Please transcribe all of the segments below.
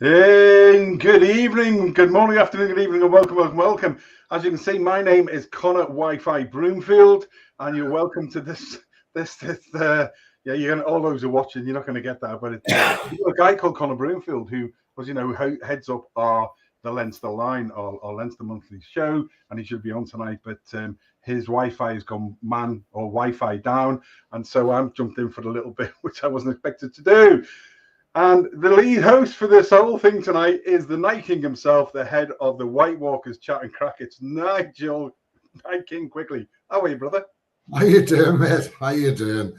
Good evening, good morning, afternoon, good evening, and welcome. As you can see, my name is Conor Wi-Fi Broomfield, and you're welcome to this. Yeah, you're gonna, all those who are watching, you're not going to get that, but it's a guy called Conor Broomfield who, as you know, heads up the Leinster Laighin, our Leinster monthly show, and he should be on tonight. But his Wi-Fi has gone man or Wi-Fi down, and so I'm jumped in for a little bit, which I wasn't expected to do. And the lead host for this whole thing tonight is the Night King himself, the head of the WhiteWalkers chat and crack. It's Nigel Quigley. How are you, brother? How you doing, mate? How you doing?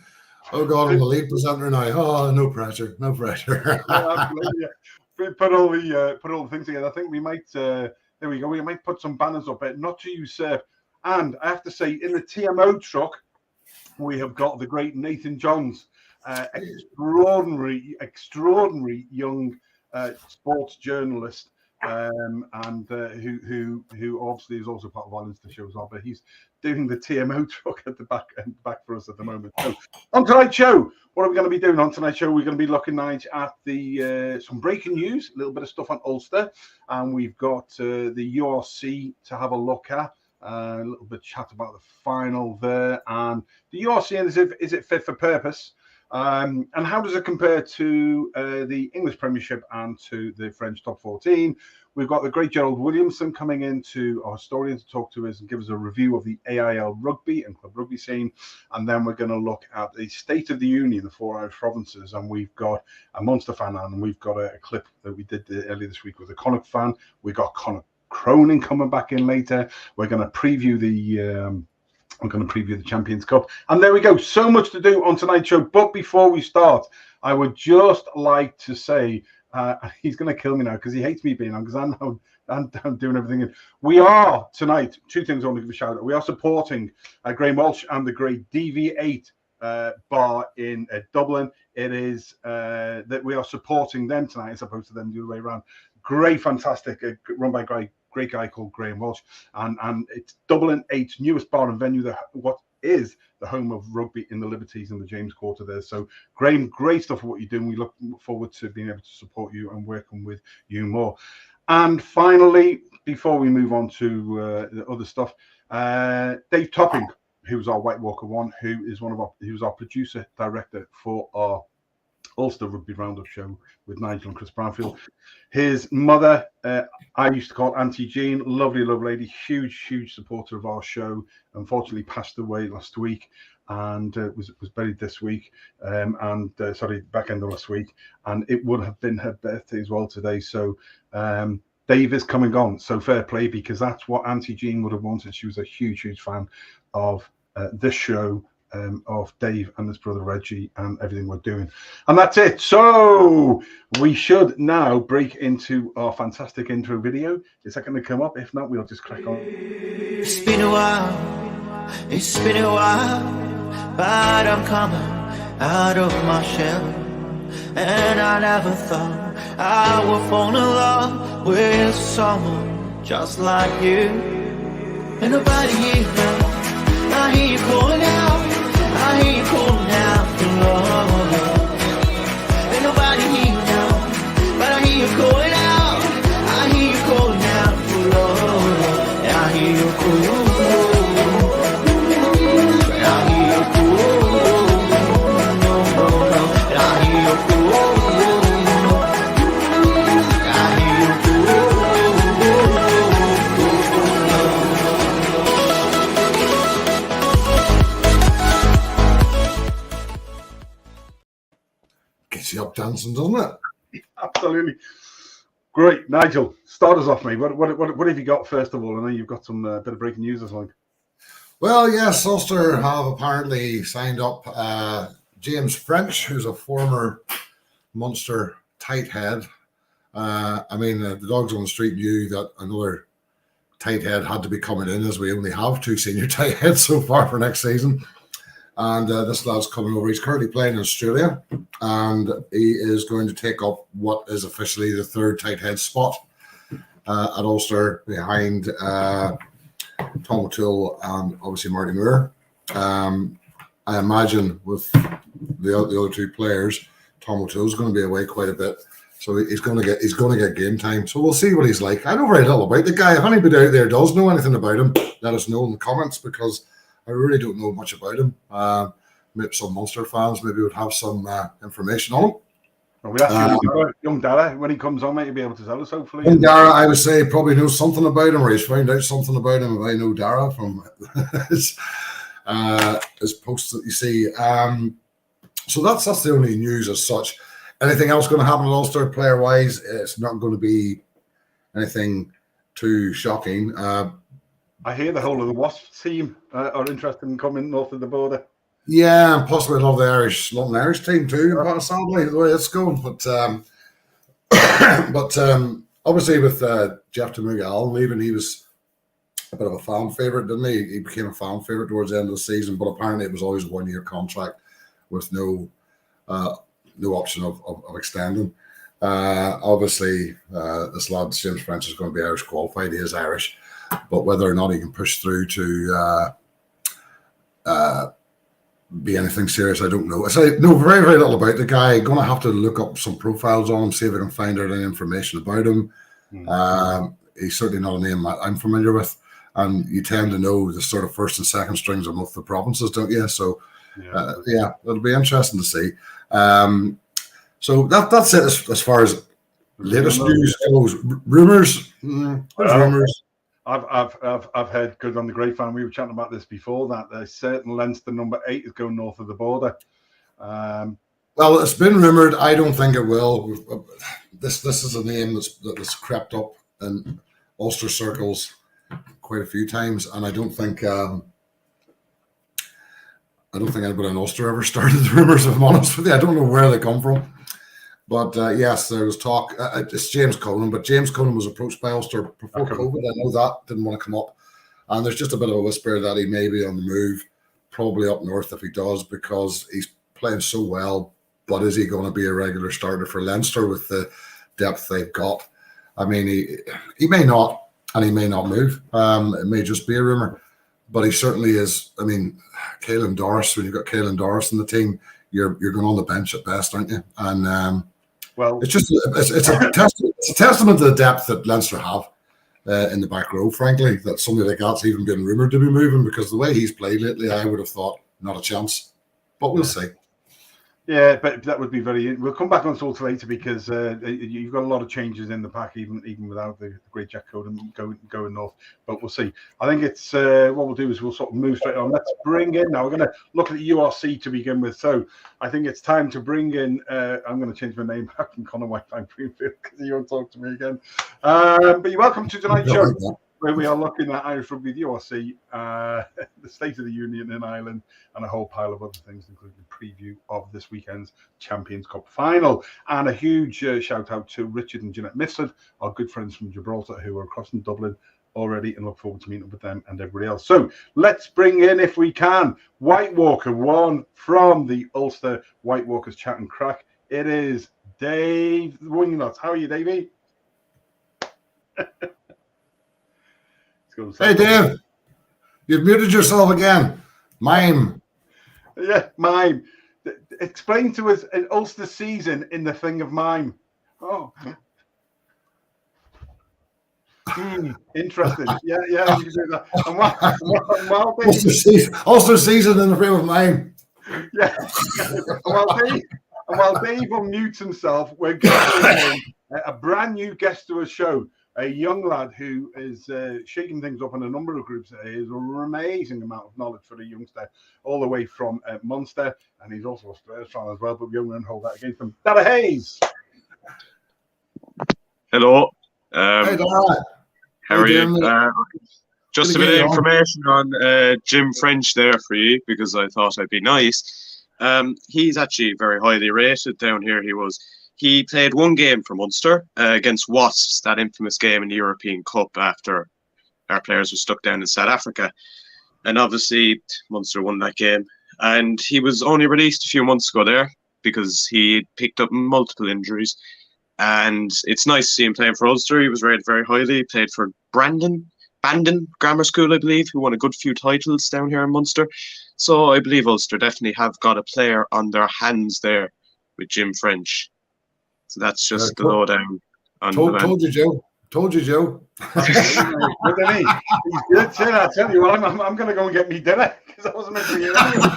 Oh God, I'm the lead presenter now. Oh, no pressure. Absolutely. Put all the things together. I think we might. There we go. We might put some banners up. Not to usurp. And I have to say, in the TMO truck, we have got the great Nathan Johns. Extraordinary young sports journalist, and who obviously is also part of our Leinster show as well. But he's doing the TMO truck at the back for us at the moment. So on tonight's show, what are we going to be doing on tonight's show? We're going to be looking, Nige, at the some breaking news, a little bit of stuff on Ulster, and we've got the URC to have a look at. A little bit of chat about the final there, and the URC, and is it fit for purpose? And how does it compare to the English Premiership and to the French top 14? We've got the great Gerald Williamson coming into our historian to talk to us and give us a review of the AIL rugby and club rugby scene. And then we're going to look at the State of the Union, the 4 Irish provinces. And we've got a Munster fan, and we've got a clip that we did earlier this week with a Connacht fan. We've got Conor Cronin coming back in later. We're going to preview the Champions Cup. And there we go. So much to do on tonight's show. But before we start, I would just like to say, he's going to kill me now because he hates me being on, because I'm doing everything. We are tonight, two things I want to give a shout out. We are supporting Graham Walsh and the great DV8 bar in Dublin. It is that we are supporting them tonight as opposed to them the other way around. Great, fantastic, run by great guy called Graham Walsh, and it's Dublin 8's newest bar and venue, what is the home of rugby in the Liberties and the James Quarter there. So Graham, great stuff for what you're doing. We look forward to being able to support you and working with you more. And finally, before we move on to the other stuff, Dave Topping, who's our White Walker one, who's our producer director for our Ulster Rugby Roundup show with Nigel and Chris Brownfield. His mother, I used to call Auntie Jean, lovely lady, huge supporter of our show. Unfortunately, passed away last week and was buried this week, back end of last week. And it would have been her birthday as well today. So Dave is coming on. So fair play, because that's what Auntie Jean would have wanted. She was a huge fan of this show. Of Dave and his brother Reggie and everything we're doing. And that's it. So we should now break into our fantastic intro video. Is that going to come up? If not, we'll just crack on. It's been a while, but I'm coming out of my shell. And I never thought I would fall in love with someone just like you. And nobody here now, I hear you calling out. I hear you calling out for love. Ain't nobody here now, but I hear you calling out. I hear you calling out for love. I hear you calling. I hear you calling. No. I hear you calling. I hear you calling. Gets you up dancing, doesn't it? Absolutely. Great. Nigel, start us off, mate. What have you got, first of all? I know you've got some bit of breaking news or something. Well, yes, Ulster have apparently signed up James French, who's a former Munster tight head. The dogs on the street knew that another tight head had to be coming in, as we only have 2 senior tight heads so far for next season. And this lad's coming over. He's currently playing in Australia, and he is going to take up what is officially the 3rd tight head spot at Ulster, behind Tom O'Toole and obviously Marty Moore. I imagine with the other 2 players, Tom O'Toole's going to be away quite a bit. So he's going to get game time. So we'll see what he's like. I know very little about the guy. If anybody out there does know anything about him, let us know in the comments, because I really don't know much about him. Maybe some Munster fans maybe would have some information on him. Well, we asked young Dara, when he comes on, mate, he'll be able to tell us, hopefully. Young Dara, I would say, probably knows something about him, or he's found out something about him. If I know Dara from his posts that you see. So that's the only news as such. Anything else going to happen at Ulster player-wise? It's not going to be anything too shocking. I hear the whole of the Wasps team are interested in coming north of the border. Yeah, and possibly love the London Irish team too, sadly, the way it's going. But obviously with Jeff Tamuga leaving, he was a bit of a fan favourite, didn't he? He became a fan favourite towards the end of the season, but apparently it was always a 1-year contract with no option of extending. Obviously, this lad, James French, is going to be Irish qualified. He is Irish, but whether or not he can push through to be anything serious, I don't know. I say no, very, very little about the guy. Going to have to look up some profiles on him, see if I can find out any information about him. He's certainly not a name I'm familiar with, and you tend to know the sort of first and second strings of most of the provinces, don't you? So, yeah, it'll be interesting to see. So that's it as far as latest news goes. Rumors, rumors. I've heard good on the grapevine. We were chatting about this before, that a certain Leinster number 8 is going north of the border. Well, it's been rumored. I don't think it will. This is a name that's crept up in Ulster circles quite a few times, and I don't think anybody in Ulster ever started the rumours, if I'm honest with you. I don't know where they come from. But yes, there was talk. It's James Conan, but James Conan was approached by Ulster before COVID. I know that didn't want to come up. And there's just a bit of a whisper that he may be on the move, probably up north if he does, because he's playing so well. But is he going to be a regular starter for Leinster with the depth they've got? I mean, he may not, and he may not move. It may just be a rumour. But he certainly is. I mean, Caelan Doris, when you've got Caelan Doris in the team, you're going on the bench at best, aren't you? And well, it's a testament to the depth that Leinster have in the back row, frankly, that somebody like that's even been rumoured to be moving, because the way he's played lately, I would have thought not a chance. But we'll see. Yeah, but that would be very. We'll come back on to Ulster later, because you've got a lot of changes in the pack, even without the great Jack Coden going north. But we'll see. I think it's what we'll do is we'll sort of move straight on. Let's bring in now. We're going to look at the URC to begin with. So I think it's time to bring in. I'm going to change my name back from Conor Broomfield because you won't talk to me again. But you're welcome to tonight's show, where we are looking at Irish Rugby, the URC, the State of the Union in Ireland, and a whole pile of other things, including a preview of this weekend's Champions Cup final. And a huge shout out to Richard and Jeanette Mifsud, our good friends from Gibraltar, who are across in Dublin already, and look forward to meeting up with them and everybody else. So let's bring in, if we can, White Walker, one from the Ulster WhiteWalkers chat and crack. It is Dave Wingnuts. How are you, Davey? Hey, Dave, you've muted yourself again. Mime. Yeah, mime. Explain to us an Ulster season in the thing of mime. Oh. Interesting. Yeah, you can do that. And Ulster season in the frame of mime. Yeah. While Dave unmutes himself, we're getting a brand new guest to a show. A young lad who is shaking things up in a number of groups. He has an amazing amount of knowledge for a youngster, all the way from Munster, and he's also a Thurs fan as well, but we won't hold that against him. Dara Hayes. Hello. Hey, Dara. How are you? Just a bit of information on Jim French there for you, because I thought I'd be nice. He's actually very highly rated down here. He played one game for Munster against Wasps, that infamous game in the European Cup after our players were stuck down in South Africa. And obviously, Munster won that game. And he was only released a few months ago there because he picked up multiple injuries. And it's nice to see him playing for Ulster. He was rated very highly. He played for Bandon Grammar School, I believe, who won a good few titles down here in Munster. So I believe Ulster definitely have got a player on their hands there with Jim French. So that's just the lowdown on the man. Told you, Joe. Told you, Joe. What did he? He's good, too. I tell you what, I'm going to go and get me dinner because I wasn't meant to be here anyway.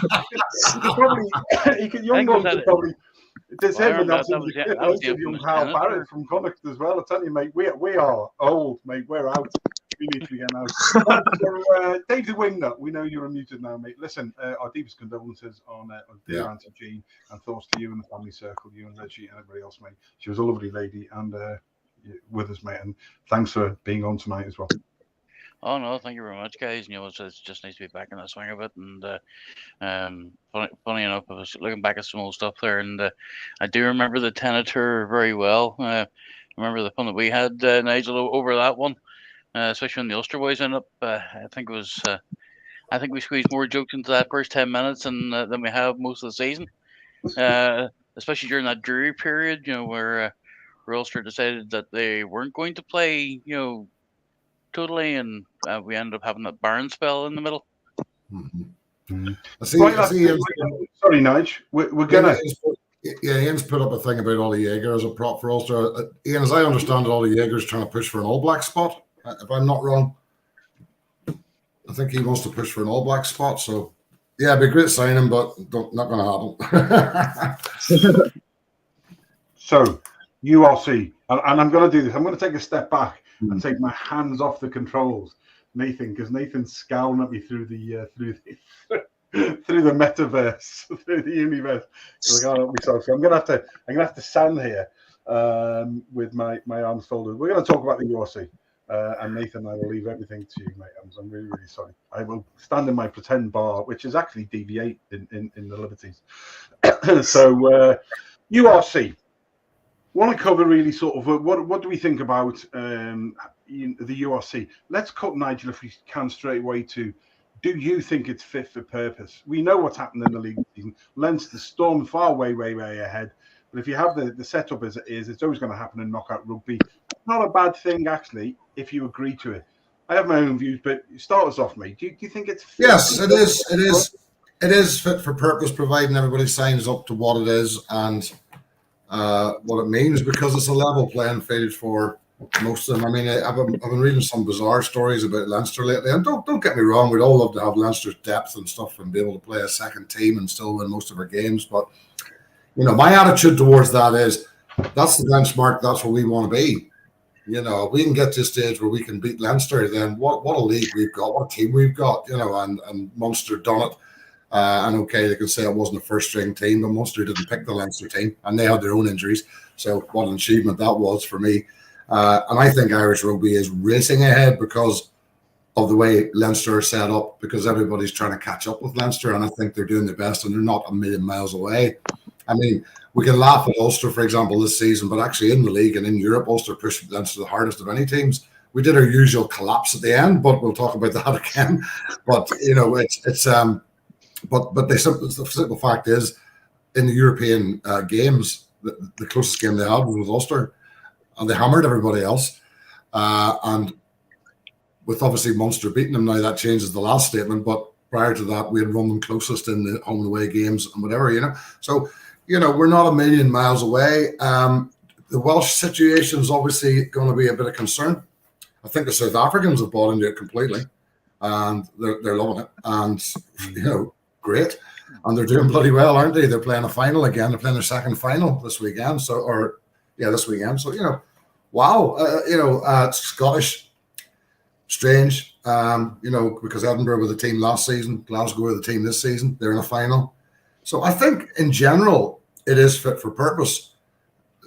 Young ones could probably. There's him and that's young Hal Barrett from Connacht as well. I tell you, mate, we are old, mate. We're out. We need to be getting out. So, David Wingnut, we know you're unmuted now, mate. Listen, our deepest condolences on dear Auntie Jean, and thoughts to you and the family circle, you and Reggie and everybody else, mate. She was a lovely lady and with us, mate. And thanks for being on tonight as well. Oh no, thank you very much, guys. You know, it's just nice to be back in the swing of it. And funny enough, I was looking back at some old stuff there, and I do remember the Tenator very well. Remember the fun that we had, Nigel, over that one, especially when the Ulster boys ended up. I think we squeezed more jokes into that first 10 minutes than we have most of the season. Especially during that dreary period, you know, where Ulster decided that they weren't going to play, you know, totally, and we ended up having that barn spell in the middle. Mm-hmm. Sorry, Nige. We're gonna. Ian's put up a thing about Ollie Jaeger as a prop for Ulster. Ian, as I understand it, Ollie Jaeger's trying to push for an All Black spot. If I'm not wrong, I think he wants to push for an All Black spot. So, yeah, it'd be great signing, but not going to happen. So, URC, and I'm going to do this. I'm going to take a step back and take my hands off the controls, Nathan, because Nathan's scowling at me through the metaverse, through the universe. So I can't help myself. So I'm gonna have to stand here with my arms folded. We're going to talk about the URC, and Nathan, I will leave everything to you, mate. I'm really, really sorry. I will stand in my pretend bar, which is actually DV8 in the Liberties. So URC. Want to cover really sort of what do we think about the URC? Let's cut, Nigel, if we can, straight away to, do you think it's fit for purpose? We know what's happened in the league season. Leinster stormed far way ahead. But if you have the setup as it is, it's always going to happen in knockout rugby. Not a bad thing, actually, if you agree to it. I have my own views, but start us off, mate. Do you think it's fit? Yes, it is. It is fit for purpose, providing everybody signs up to what it is and what it means, because it's a level playing field for most of them. I mean, I've been reading some bizarre stories about Leinster lately, and don't get me wrong, we'd all love to have Leinster's depth and stuff and be able to play a second team and still win most of our games. But you know, my attitude towards that is that's the benchmark. That's where we want to be. You know, if we can get to a stage where we can beat Leinster, then what a league we've got, what a team we've got. You know, and Munster done it. And okay, they can say it wasn't a first-string team, but Munster didn't pick the Leinster team, and they had their own injuries. So what an achievement that was for me. And I think Irish Rugby is racing ahead because of the way Leinster are set up, because everybody's trying to catch up with Leinster, and I think they're doing their best, and they're not a million miles away. I mean, we can laugh at Ulster, for example, this season, but actually in the league and in Europe, Ulster pushed Leinster the hardest of any teams. We did our usual collapse at the end, but we'll talk about that again. But, you know, But the simple fact is, in the European games, the closest game they had was with Ulster, and they hammered everybody else. And with obviously Munster beating them now, that changes the last statement. But prior to that, we had run them closest in the home and away games and whatever, you know. So, you know, we're not a million miles away. The Welsh situation is obviously going to be a bit of concern. I think the South Africans have bought into it completely, and they're loving it. And, you know, great, and they're doing bloody well, aren't they? They're playing a final again. They're playing their second final this weekend. This weekend. So, you know, wow. It's Scottish, strange. You know, because Edinburgh were the team last season, Glasgow were the team this season. They're in a final. So I think in general it is fit for purpose.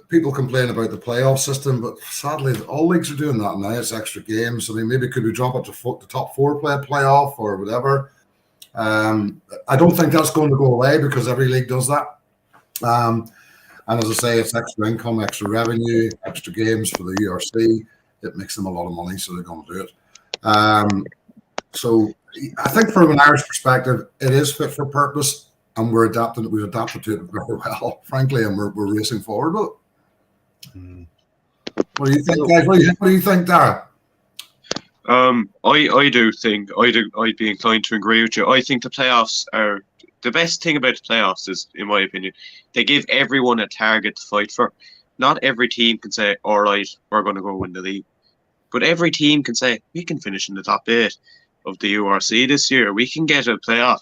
People complain about the playoff system, but sadly all leagues are doing that now. It's extra games. I mean, maybe could we drop it to the top four play a playoff or whatever? I don't think that's going to go away because every league does that. And as I say, it's extra income, extra revenue, extra games for the URC. It makes them a lot of money, so they're going to do it. So I think from an Irish perspective, it is fit for purpose, and we've adapted to it very well, frankly, and we're racing forward with it. What do you think, guys? What do you think, Dara? I'd be inclined to agree with you. I think the playoffs are the best thing about the playoffs is, in my opinion, they give everyone a target to fight for. not every team can say, all right, we're going to go win the league. But every team can say, we can finish in the top 8 of the URC this year. We can get a playoff.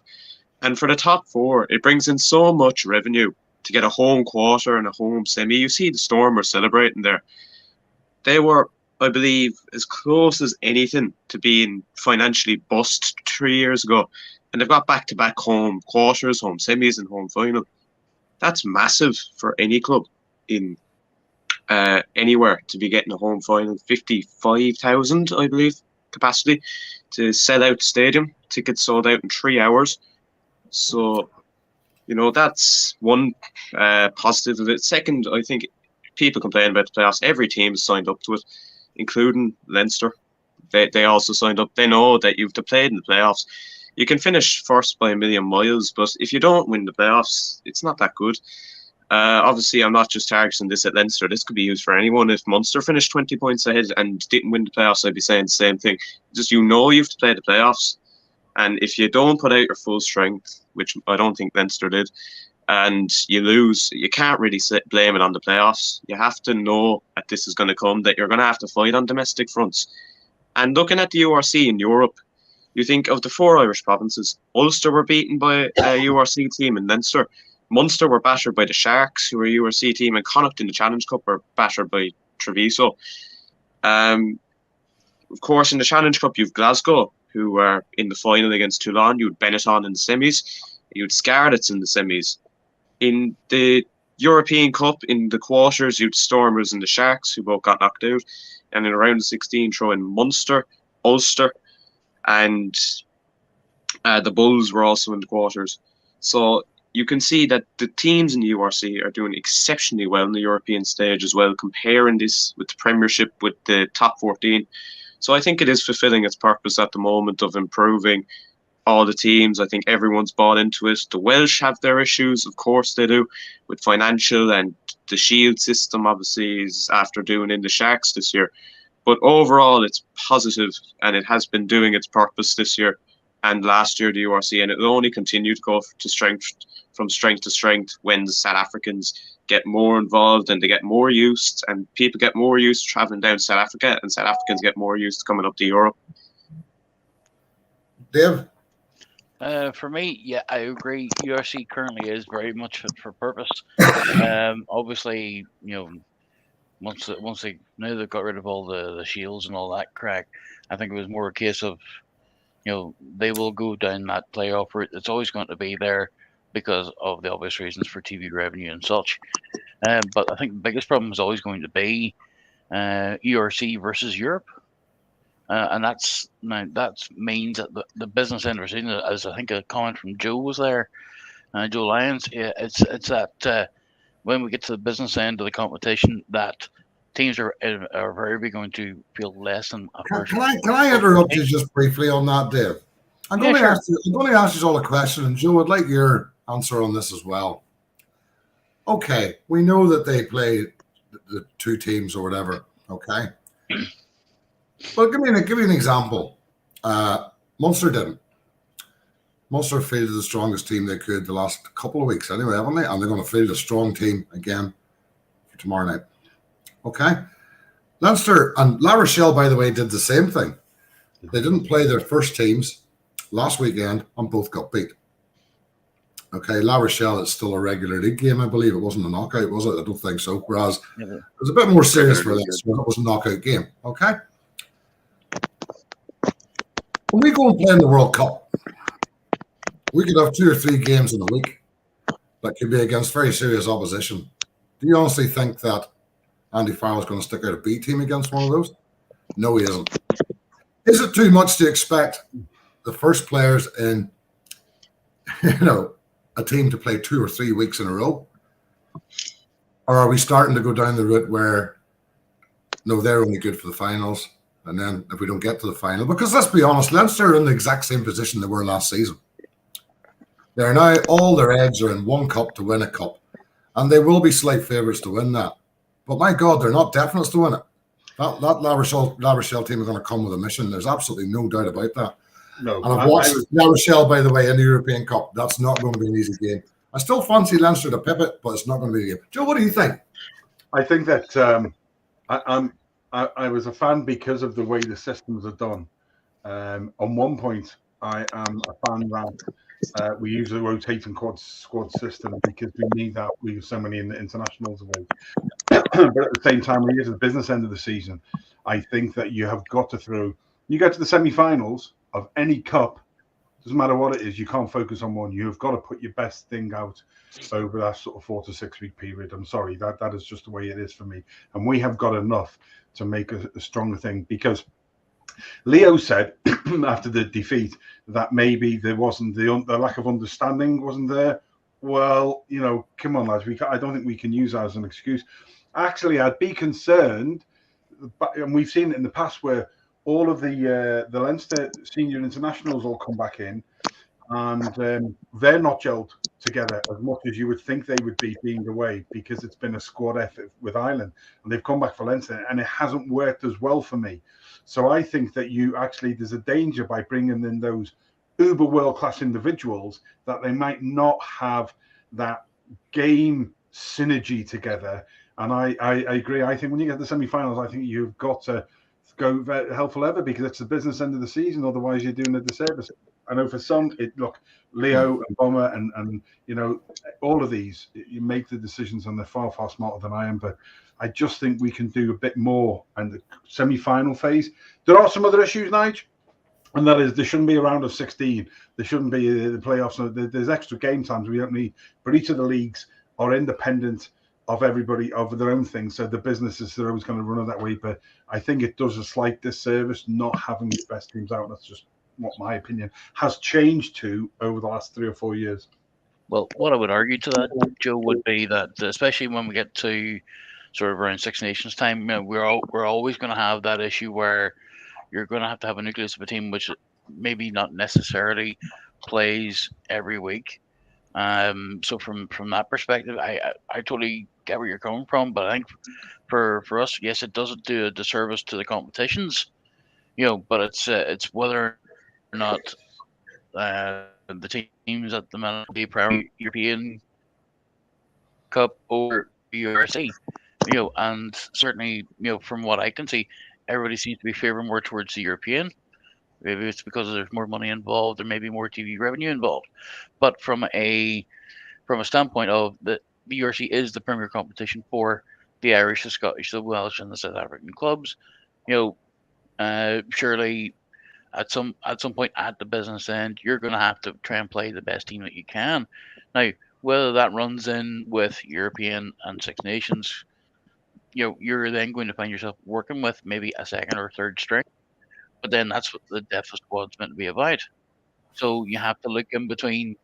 And for the top 4, it brings in so much revenue to get a home quarter and a home semi. You see the Storm were celebrating there. They were, I believe, as close as anything to being financially bust 3 years ago. And they've got back-to-back home quarters, home semis and home final. That's massive for any club in anywhere to be getting a home final. 55,000, I believe, capacity to sell out the stadium. Tickets sold out in 3 hours. So, that's one positive of it. Second, I think people complain about the playoffs. Every team has signed up to it, including Leinster. They also signed up. They know that you've to play in the playoffs. You can finish first by a million miles, but if you don't win the playoffs, it's not that good. Obviously, I'm not just targeting this at Leinster. This could be used for anyone. If Munster finished 20 points ahead and didn't win the playoffs, I'd be saying the same thing. Just you have to play the playoffs. And if you don't put out your full strength, which I don't think Leinster did, and you lose, you can't really blame it on the playoffs. You have to know that this is going to come, that you're going to have to fight on domestic fronts. And looking at the URC in Europe, you think of the 4 Irish provinces. Ulster were beaten by a URC team in Leinster. Munster were battered by the Sharks, who were a URC team, and Connacht in the Challenge Cup were battered by Treviso. Of course, in the Challenge Cup, you've Glasgow, who were in the final against Toulon. You had Benetton in the semis. You had Scarlets in the semis. In the European Cup, in the quarters, you had Stormers and the Sharks, who both got knocked out. And in around 16, throw in Munster, Ulster, and the Bulls were also in the quarters. So you can see that the teams in the URC are doing exceptionally well in the European stage as well, comparing this with the Premiership, with the top 14. So I think it is fulfilling its purpose at the moment of improving all the teams. I think everyone's bought into it. The Welsh have their issues, of course they do, with financial, and the Shield system obviously is after doing in the Sharks this year. But overall, it's positive, and it has been doing its purpose this year and last year, the URC, and it will only continue to go from strength to strength when the South Africans get more involved and they get more used, and people get more used to traveling down to South Africa, and South Africans get more used to coming up to Europe. Dave? For me, yeah, I agree. URC currently is very much fit for purpose. Obviously, once they now they've got rid of all the shields and all that crack, I think it was more a case of, they will go down that playoff route. It's always going to be there because of the obvious reasons for TV revenue and such. But I think the biggest problem is always going to be URC versus Europe. And that means that the business end we're seeing, as I think a comment from Joe was there, Joe Lyons, it's that when we get to the business end of the competition, that teams are very going to feel less than a person. Can I interrupt you just briefly on that, Dave? I'm going to ask you all a question, and Joe, I'd like your answer on this as well. Okay, we know that they play the two teams or whatever. Okay, well, give me an example. Munster didn't. Munster fielded the strongest team they could the last couple of weeks, anyway, haven't they? And they're going to field a strong team again for tomorrow night. Okay, Leinster and La Rochelle, by the way, did the same thing. They didn't play their first teams last weekend and both got beat. Okay, La Rochelle is still a regular league game, I believe. It wasn't a knockout, was it? I don't think so. Whereas it was a bit more serious for them, so it was a knockout game. Okay, when we go and play in the World Cup, we could have 2 or 3 games in a week that could be against very serious opposition. Do you honestly think that Andy Farrell's going to stick out a B team against one of those? No, he isn't. Is it too much to expect the first players in, a team to play 2 or 3 weeks in a row? Or are we starting to go down the route where, no, they're only good for the finals, and then if we don't get to the final, because let's be honest, Leinster are in the exact same position they were last season. They're now, all their eggs are in one cup to win a cup, and they will be slight favourites to win that. But my God, they're not definites to win it. That La Rochelle team are going to come with a mission. There's absolutely no doubt about that. No, and I've watched La Rochelle, by the way, in the European Cup. That's not going to be an easy game. I still fancy Leinster to pip it, but it's not going to be a game. Joe, what do you think? I think that I was a fan because of the way the systems are done. On one point, I am a fan that we use a rotating squad system because we need that. We have so many in the internationals away. But at the same time, when you get to the business end of the season, I think that you have got to throw. You get to the semi-finals of any cup. Doesn't matter what it is, you can't focus on one. You've got to put your best thing out over that sort of 4 to 6 week period. I'm sorry, that is just the way it is for me. And we have got enough to make a stronger thing, because Leo said after the defeat that maybe there wasn't the lack of understanding wasn't there. Well, come on, lads. I don't think we can use that as an excuse. Actually, I'd be concerned, and we've seen it in the past where all of the Leinster senior internationals all come back in, and they're not gelled together as much as you would think they would be being away, because it's been a squad effort with Ireland, and they've come back for Leinster, and it hasn't worked as well for me. So I think that there's a danger by bringing in those uber world-class individuals that they might not have that game synergy together. And I agree. I think when you get to the semi-finals, I think you've got to go hell for leather, because it's the business end of the season. Otherwise, you're doing a disservice. I know for some, Leo and Bomber and all of these, you make the decisions and they're far, far smarter than I am. But I just think we can do a bit more. And the semi-final phase, there are some other issues, Nigel, and that is there shouldn't be a round of 16. There shouldn't be the playoffs. There's extra game times we don't need. But each of the leagues are independent of everybody, of their own thing. So the businesses are always going to run it that way. But I think it does a slight disservice not having the best teams out. That's just what my opinion has changed to over the last 3 or 4 years. Well, what I would argue to that, Joe, would be that especially when we get to sort of around Six Nations time, we're always going to have that issue where you're going to have a nucleus of a team which maybe not necessarily plays every week. So from that perspective, I totally get where you're coming from, but I think for us, yes, it doesn't do a disservice to the competitions, but it's whether or not the teams at the minute be priority European Cup or URC, and certainly, from what I can see, everybody seems to be favouring more towards the European. Maybe it's because there's more money involved, there may be more TV revenue involved. But from a standpoint of the URC is the premier competition for the Irish, the Scottish, the Welsh, and the South African clubs. Surely at some point at the business end, you're going to have to try and play the best team that you can. Now, whether that runs in with European and Six Nations, you're then going to find yourself working with maybe a second or third string. But then that's what the depth of squad's meant to be about. So you have to look in between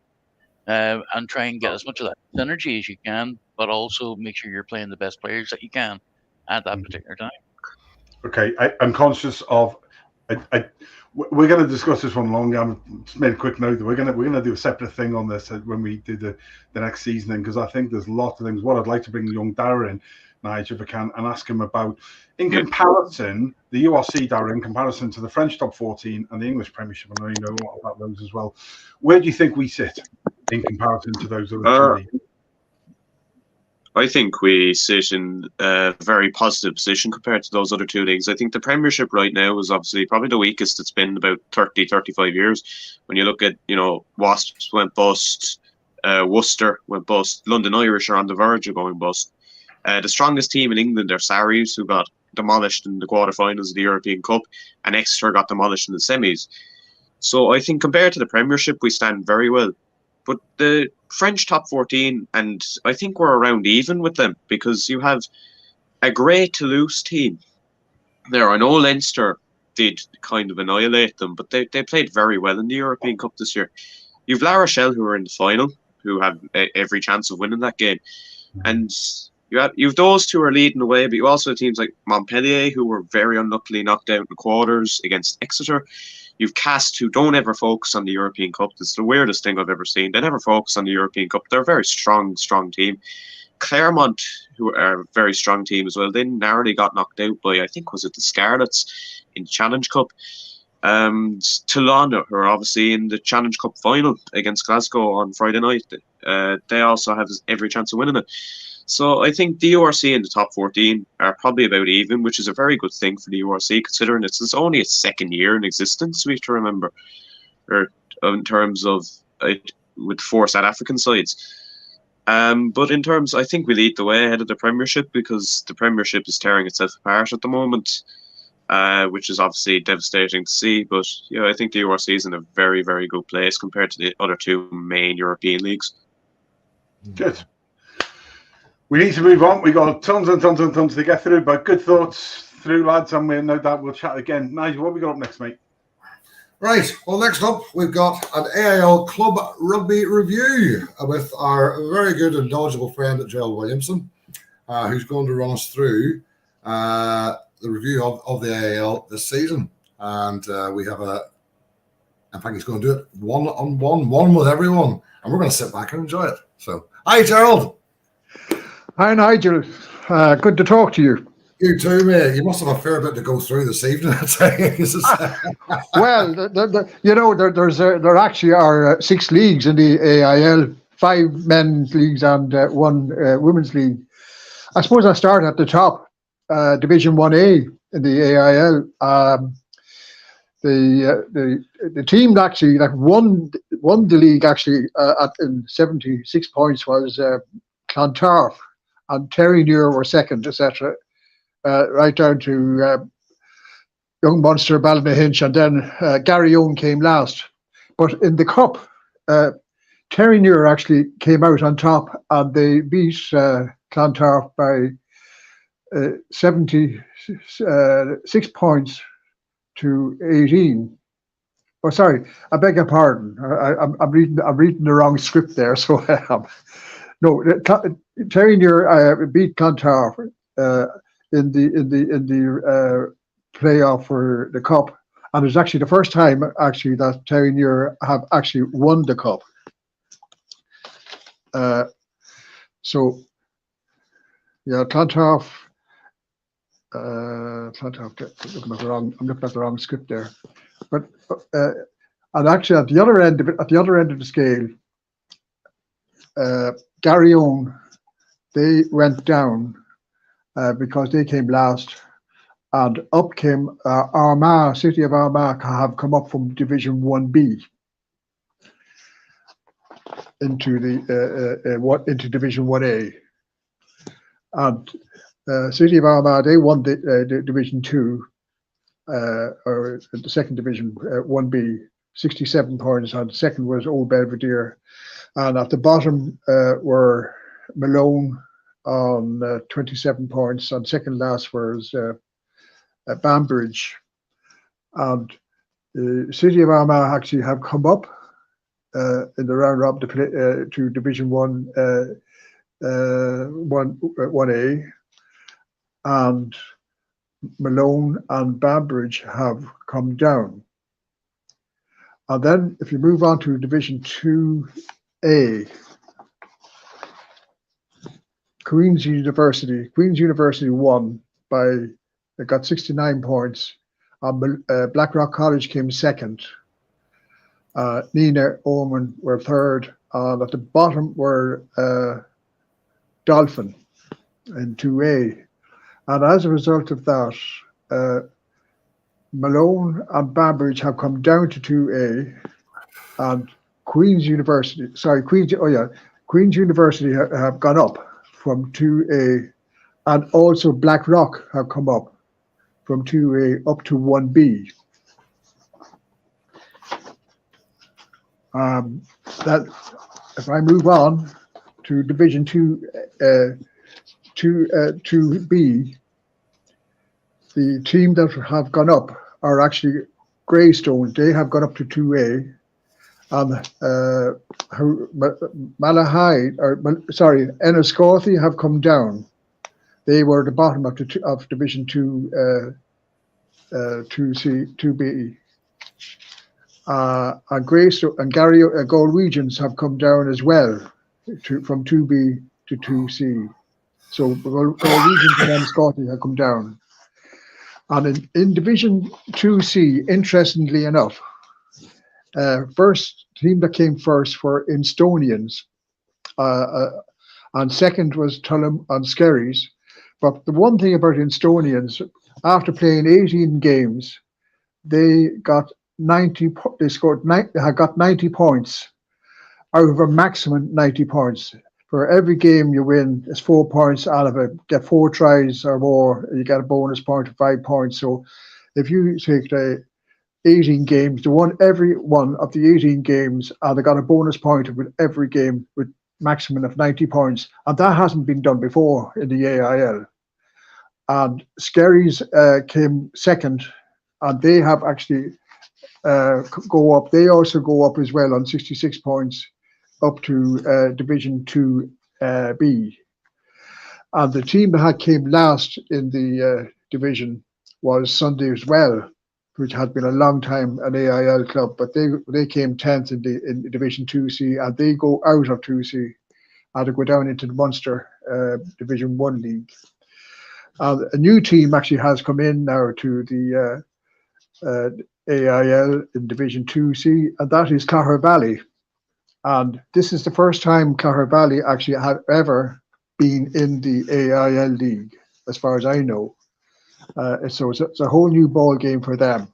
and try and get as much of that synergy as you can, but also make sure you're playing the best players that you can at that particular time. Okay, I'm conscious of. We're going to discuss this one longer. I've just made a quick note that we're going to do a separate thing on this when we do the next season, because I think there's lots of things. What I'd like to bring young Darren in, Nigel, if I can, and ask him about, in comparison, the URC, Darren, in comparison to the French top 14 and the English Premiership. I know you know a lot about those as well. Where do you think we sit in comparison to those other two leagues? I think we sit in a very positive position compared to those other two leagues. I think the Premiership right now is obviously probably the weakest it's been in about 30, 35 years. When you look at, Wasps went bust, Worcester went bust, London Irish are on the verge of going bust. The strongest team in England are Sarries, who got demolished in the quarterfinals of the European Cup, and Exeter got demolished in the semis. So I think compared to the Premiership, we stand very well. But the French top 14, and I think we're around even with them, because you have a great Toulouse team there. I know Leinster did kind of annihilate them, but they played very well in the European Cup this year. You've La Rochelle, who are in the final, who have every chance of winning that game. And you've those two are leading the way, but you also have teams like Montpellier, who were very unluckily knocked out in the quarters against Exeter. You've Cast, who don't ever focus on the European Cup. It's the weirdest thing I've ever seen. They never focus on the European Cup. They're a very strong team. Clermont, who are a very strong team as well, they narrowly got knocked out by, I think, was it the Scarlets in the Challenge Cup. Toulon, who are obviously in the Challenge Cup final against Glasgow on Friday night. They also have every chance of winning it. So I think the URC and the top 14 are probably about even, which is a very good thing for the URC, considering it's only its second year in existence, we have to remember, or in terms of with 4 South African sides. But in terms, I think we lead the way ahead of the Premiership, because the Premiership is tearing itself apart at the moment, which is obviously devastating to see. But I think the URC is in a very, very good place compared to the other 2 main European leagues. Good. We need to move on. We've got tons and tons and tons to get through, but good thoughts through, lads, and no doubt we'll chat again. Nigel, what have we got up next, mate? Right. Well, next up, we've got an AIL Club Rugby review with our very good and knowledgeable friend, Gerald Williamson, who's going to run us through the review of the AIL this season. And we have in fact, he's going to do it one with everyone. And we're going to sit back and enjoy it. So, hi, Gerald. Hi, Nigel. Good to talk to you. You too, mate. You must have a fair bit to go through this evening. Well, there actually are 6 leagues in the AIL, 5 men's leagues and 1 women's league. I suppose I start at the top, Division 1A in the AIL. The team actually that won the league actually in 76 points was Clontarf, and Terry Muir were second, etc. Right down to young Munster, Ballynahinch, and then Gary Owen came last. But in the cup, Terry Muir actually came out on top, and they beat Clontarf by 76 points to 18. Oh, sorry, I beg your pardon. I'm reading the wrong script there. So no, Terry Muir beat Clontarf in the playoff for the cup, and it's actually the first time actually that Terry Muir have actually won the cup. So yeah, Clontarf. I'm looking at the wrong script there, but and actually at the other end of the scale, Gary Owen, they went down because they came last, and up came Armagh. City of Armagh have come up from Division 1B into into Division 1A, and City of Armagh, they won the Division 2, or the second Division 1B, 67 points, and second was Old Belvedere. And at the bottom were Malone on 27 points, and second last was Banbridge. And the City of Armagh actually have come up in the round robin to Division 1A. And Malone and Banbridge have come down. And then if you move on to Division 2A, Queen's University won they got 69 points. Blackrock College came second. Nina Oman were third. And at the bottom were Dolphin in 2A. And as a result of that, Malone and Banbridge have come down to 2A, and Queen's University have gone up from 2A, and also Blackrock have come up from 2A up to 1B. That if I move on to Division 2B, the team that have gone up are actually Greystone. They have gone up to 2A, and Enniscorthy have come down. They were at the bottom of Division 2B. And Greystone and Galwegians have come down as well from 2B to 2C. So Galwegians and Enniscorthy have come down. And in Division 2C, interestingly enough, first team that came first were Instonians. and second was Tullum and Skerries. But the one thing about Estonians, after playing 18 games, they got 90. They scored. They had got 90 points out of a maximum 90 points. For every game you win, it's 4 points out of it. Get 4 tries or more, you get a bonus point of 5 points. So if you take the 18 games, they won every one of the 18 games, and they got a bonus point with every game with maximum of 90 points. And that hasn't been done before in the AIL. And Skerries came second, and they have actually go up. They also go up as well on 66 points up to Division 2B. And the team that came last in the division was Sunday as well, which had been a long time an AIL club, but they came 10th in Division 2C, and they go out of 2C and they go down into the Munster Division 1 league. A new team actually has come in now to the AIL in Division 2C, and that is Clare Valley. And this is the first time Clare Valley actually have ever been in the AIL league, as far as I know. So it's a whole new ball game for them.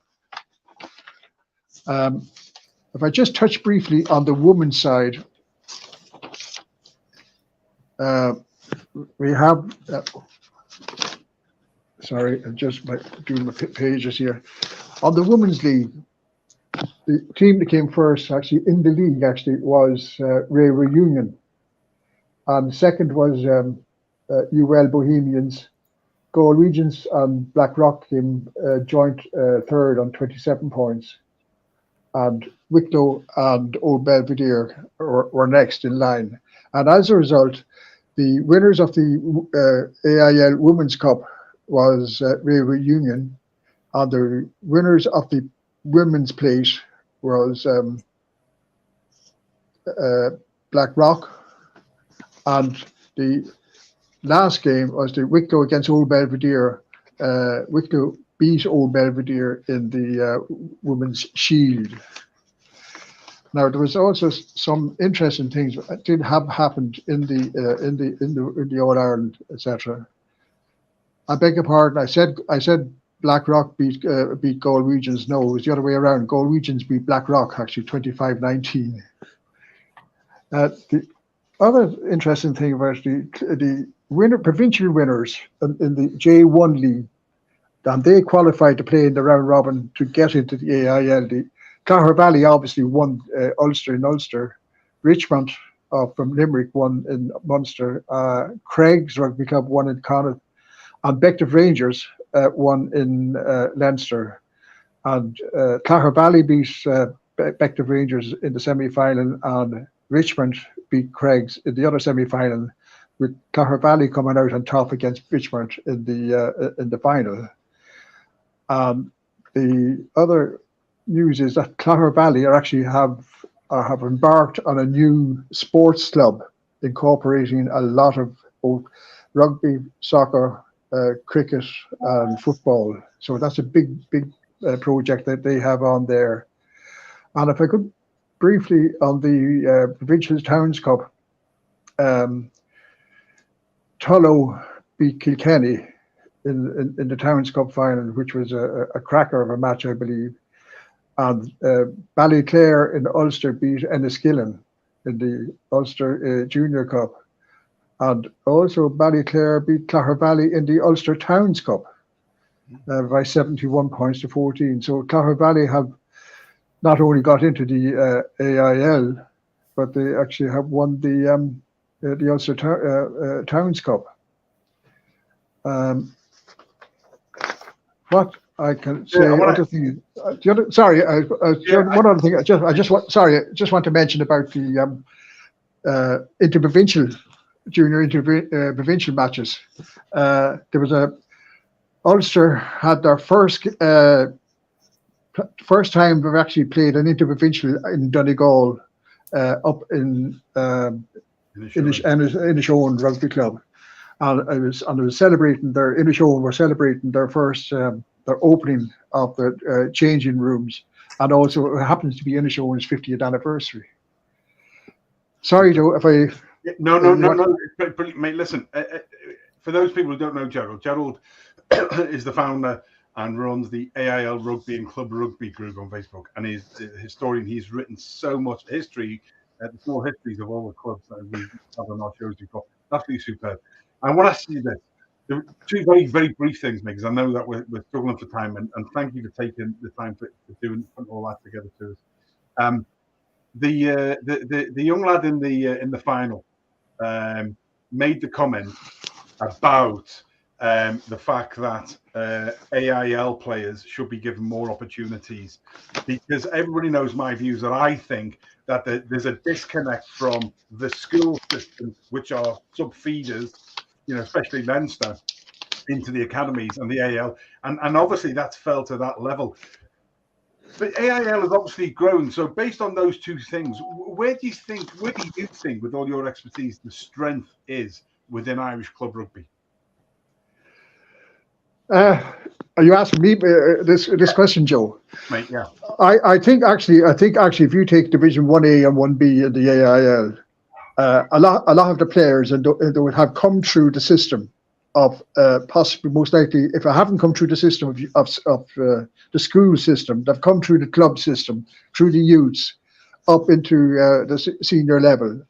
If I just touch briefly on the women's side, we have. Sorry, I'm just doing my pages here. On the women's league, the team that came first actually in the league was Railway Union, and second was UL Bohemians. Galwegians and Blackrock came joint third on 27 points, and Wicklow and Old Belvedere were next in line. And as a result, the winners of the AIL Women's Cup was Railway Union, and the winners of the Women's Plate was Blackrock, and the last game was the Wicklow against Old Belvedere. Wicklow beat Old Belvedere in the Women's Shield. Now there was also some interesting things that did have happened in the All Ireland, etc. I beg your pardon. I said Blackrock beat Galwegians. No, it was the other way around. Galwegians beat Blackrock actually 25-19. The other interesting thing about the provincial winners in the J1 league, and they qualified to play in the round robin to get into the AIL. Clare Valley obviously won Ulster in Ulster. Richmond from Limerick won in Munster. Craig's Rugby Club won in Connacht. And Bective Rangers won in Leinster. And Clare Valley beat Bective Rangers in the semi-final, and Richmond beat Craig's in the other semi-final, with Clare Valley coming out on top against Richmond in the final. The other news is that Clare Valley have embarked on a new sports club incorporating a lot of both rugby, soccer, cricket and football. So that's a big project that they have on there. And if I could briefly on the Provincial Towns Cup, Tullow beat Kilkenny in the Towns Cup final, which was a cracker of a match, I believe. And Ballyclare in Ulster beat Enniskillen in the Ulster Junior Cup. And also Ballyclare beat Clare Valley in the Ulster Towns Cup by 71 points to 14. So Clare Valley have not only got into the AIL, but they actually have won the Ulster Towns Cup. What I can say, other thing. Sorry, one other thing. I just want to mention about the interprovincial. Junior interprovincial matches. There was Ulster had their first time they've actually played an interprovincial in Donegal, up in Inishowen Rugby Club, and it was celebrating Inishowen were celebrating their first their opening of the changing rooms, and also it happens to be Inishowen's 50th anniversary. Sorry, Joe, if I No. Brilliant, mate. Listen, for those people who don't know Gerald is the founder and runs the AIL Rugby and Club Rugby group on Facebook, and he's a historian. He's written so much history, the small histories of all the clubs that we've had on our shows before. Absolutely superb. I want to ask you this. There are two very, very brief things, because I know that we're struggling for time, and thank you for taking the time for doing all that together to us. The young lad in the final made the comment about the fact that AIL players should be given more opportunities, because everybody knows my views that I think that there's a disconnect from the school systems, which are sub-feeders, especially Leinster, into the academies and the AIL, and obviously that's fell to that level. But AIL has obviously grown. So based on those two things, where do you think, with all your expertise, the strength is within Irish club rugby? Are you asking me this question, Joe? Mate, yeah. I think actually, if you take Division 1A and 1B in the AIL, a lot of the players and they would have come through the system of possibly, most likely, if I haven't come through the system of the school system, they've come through the club system, through the youths, up into the senior level.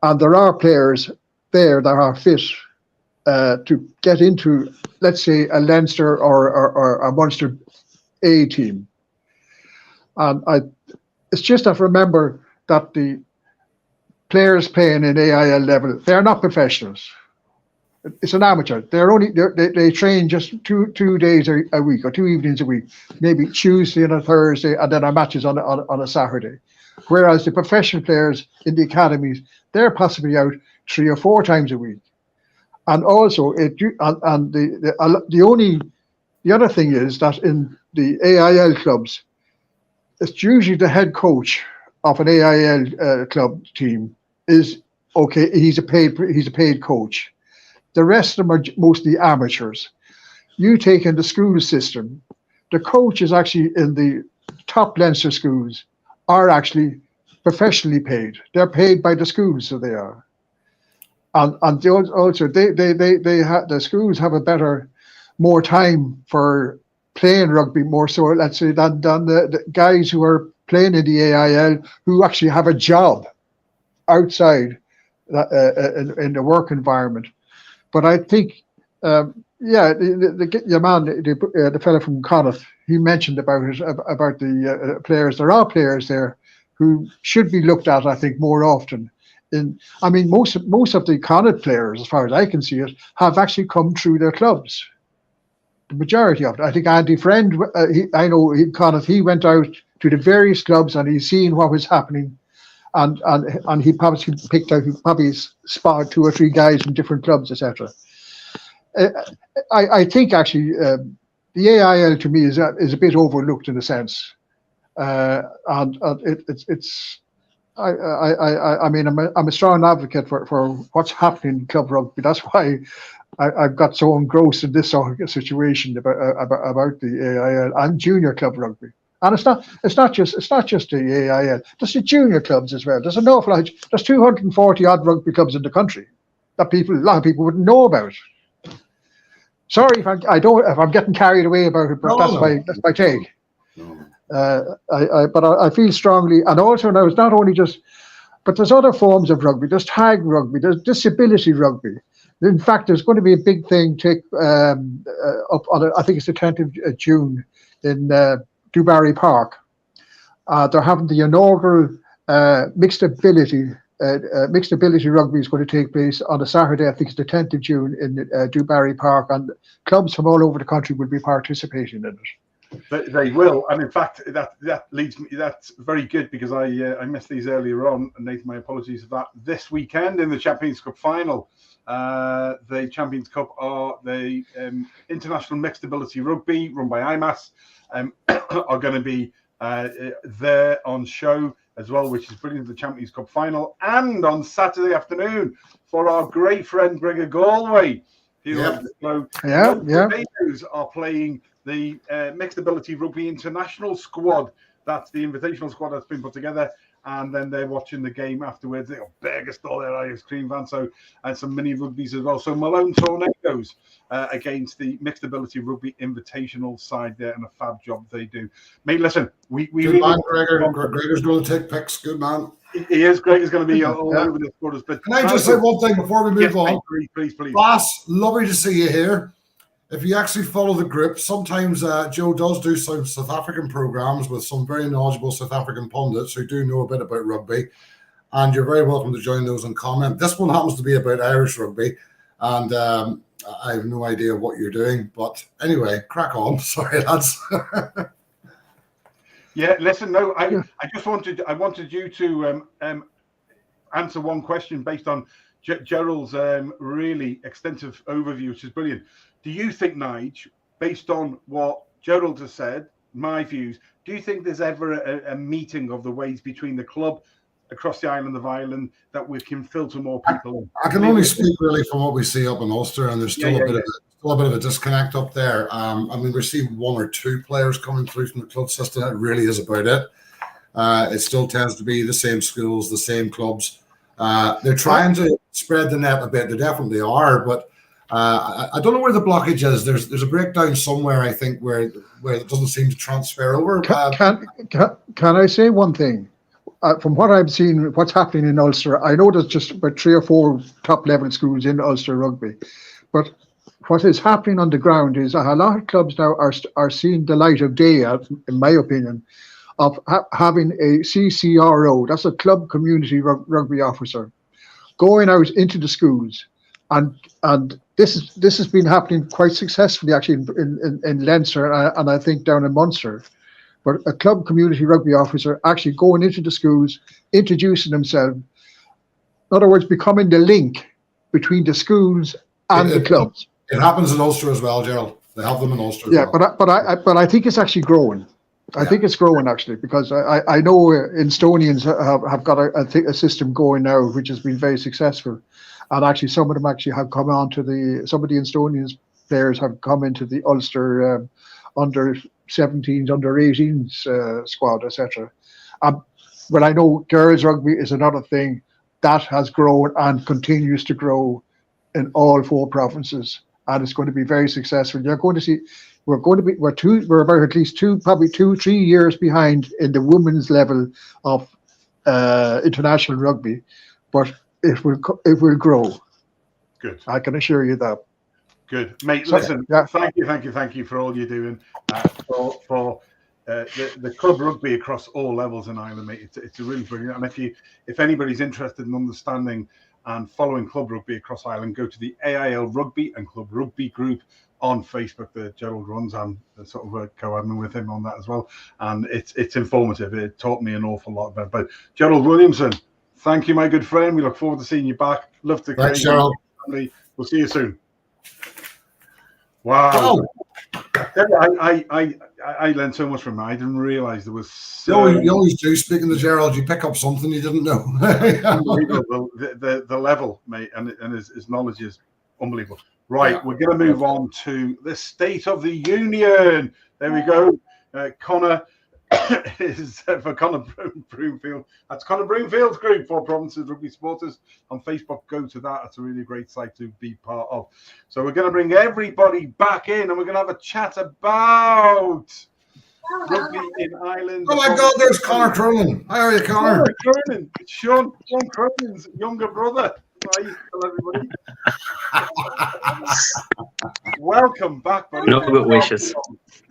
And there are players there that are fit to get into, let's say, a Leinster or a Munster A team. And it's just that remember that the players playing in AIL level, they're not professionals. It's an amateur. They train just two days a week or 2 evenings a week, maybe Tuesday and a Thursday, and then our matches on a Saturday. Whereas the professional players in the academies, they're possibly out 3 or 4 times a week. And also, the other thing is that in the AIL clubs, it's usually the head coach of an AIL club team is okay. He's a paid coach. The rest of them are mostly amateurs. You take in the school system, the coaches actually in the top Leinster schools are actually professionally paid. They're paid by the schools, so they are. And also the schools have more time for playing rugby, more so, let's say, than the guys who are playing in the AIL, who actually have a job outside in the work environment. But I think, the fellow from Connacht, he mentioned about the players. There are players there who should be looked at, I think, more often. Most of the Connacht players, as far as I can see it, have actually come through their clubs. The majority of it. I think Andy Friend, in Connacht, he went out to the various clubs and he's seen what was happening. And he probably picked out, spotted 2 or 3 guys from different clubs, etc. I think actually the AIL to me is a bit overlooked in a sense, I'm a strong advocate for what's happening in club rugby. That's why I've got so engrossed in this sort of situation about the AIL and junior club rugby. And it's not just the AIL. There's the junior clubs as well. There's an awful lot. There's 240 odd rugby clubs in the country that a lot of people wouldn't know about. Sorry if I'm getting carried away about it, but that's my take. But I feel strongly, and also now it's not only just, but there's other forms of rugby. There's tag rugby. There's disability rugby. In fact, there's going to be a big thing up on I think it's the 10th of June in Dewberry Park. They're having the inaugural mixed ability rugby is going to take place on a Saturday. I think it's the 10th of June in Dewberry Park, and clubs from all over the country will be participating in it. They will, and in fact, that leads me. That's very good, because I missed these earlier on, and Nathan, my apologies for that. This weekend in the Champions Cup final, the Champions Cup are the International Mixed Ability Rugby, run by IMAS, are going to be there on show as well, which is brilliant. The Champions Cup final, and on Saturday afternoon for our great friend Gregor Galway. Raiders are playing the Mixed Ability Rugby International squad. That's the invitational squad that's been put together, and then they're watching the game afterwards. They got burgers, all their ice cream van, and some mini rugbies as well. So Malone Tornadoes against the Mixed Ability Rugby Invitational side there, and a fab job they do. Mate, listen, we good really man, Gregor's going to take pics. Good man. He is. Greg is going to be all over the quarters. But can I just say one thing before we move on? Please. Ross, lovely to see you here. If you actually follow the group, sometimes Joe does do some South African programs with some very knowledgeable South African pundits who do know a bit about rugby, and you're very welcome to join those and comment. This one happens to be about Irish rugby, and I have no idea what you're doing, but anyway, crack on. Sorry, lads. Yeah, listen, no, I wanted you to answer one question based on Gerald's really extensive overview, which is brilliant. Do you think, Nigel, based on what Gerald has said, my views, do you think there's ever a meeting of the ways between the club across the island of Ireland that we can filter more people in? I can only speak really from what we see up in Ulster, and there's still a bit of a disconnect up there. I mean, we see 1 or 2 players coming through from the club system. That really is about it. It still tends to be the same schools, the same clubs. They're trying to spread the net a bit. They definitely are, but I don't know where the blockage is. There's a breakdown somewhere, I think, where it doesn't seem to transfer over. Can I say one thing? From what I've seen, what's happening in Ulster, I know there's just about 3 or 4 top-level schools in Ulster Rugby, but what is happening on the ground is a lot of clubs now are seeing the light of day, in my opinion, of having a CCRO, that's a club community rugby officer, going out into the schools, and this has been happening quite successfully actually in Leinster and I think down in Munster. But a club community rugby officer actually going into the schools, introducing themselves, in other words, becoming the link between the schools and the clubs. It happens in Ulster as well, Gerald. They have them in Ulster as well. But I think it's actually growing. I think it's growing actually, because I know Estonians have got a system going now which has been very successful, and actually some of them actually have come on to some of the Estonian players have come into the Ulster under 17s, under 18s squad, etc. But I know girls rugby is another thing that has grown and continues to grow in all 4 provinces, and it's going to be very successful. You're going to see. We're about at least 2-3 years behind in the women's level of international rugby, but it will grow. Good. I can assure you that. Good, mate. Listen, thank you for all you're doing for the club rugby across all levels in Ireland, mate. It's a really brilliant. And if anybody's interested in understanding and following club rugby across Ireland, go to the AIL Rugby and Club Rugby group on Facebook that Gerald runs. I'm sort of co-admin with him on that as well, and it's informative. It taught me an awful lot about. But Gerald Williamson, thank you, my good friend. We look forward to seeing you back. Love to. Thanks, Gerald. We'll see you soon. Wow. I learned so much from him. I didn't realise there was so. You always do. Speaking to Gerald, you pick up something you didn't know. Unbelievable. The level, mate, and his knowledge is unbelievable. Right, we're going to move on to the State of the Union. There we go. Conor is for Conor Broomfield. That's Conor Broomfield's group for Provinces Rugby Supporters on Facebook. Go to that. It's a really great site to be part of. So we're going to bring everybody back in, and we're going to have a chat about rugby in Ireland. Oh my God, there's Conor Cronin. How are you, Conor? Cronin. It's Sean Cronin's younger brother. Hi, hello, everybody. Welcome back, buddy. No good wishes.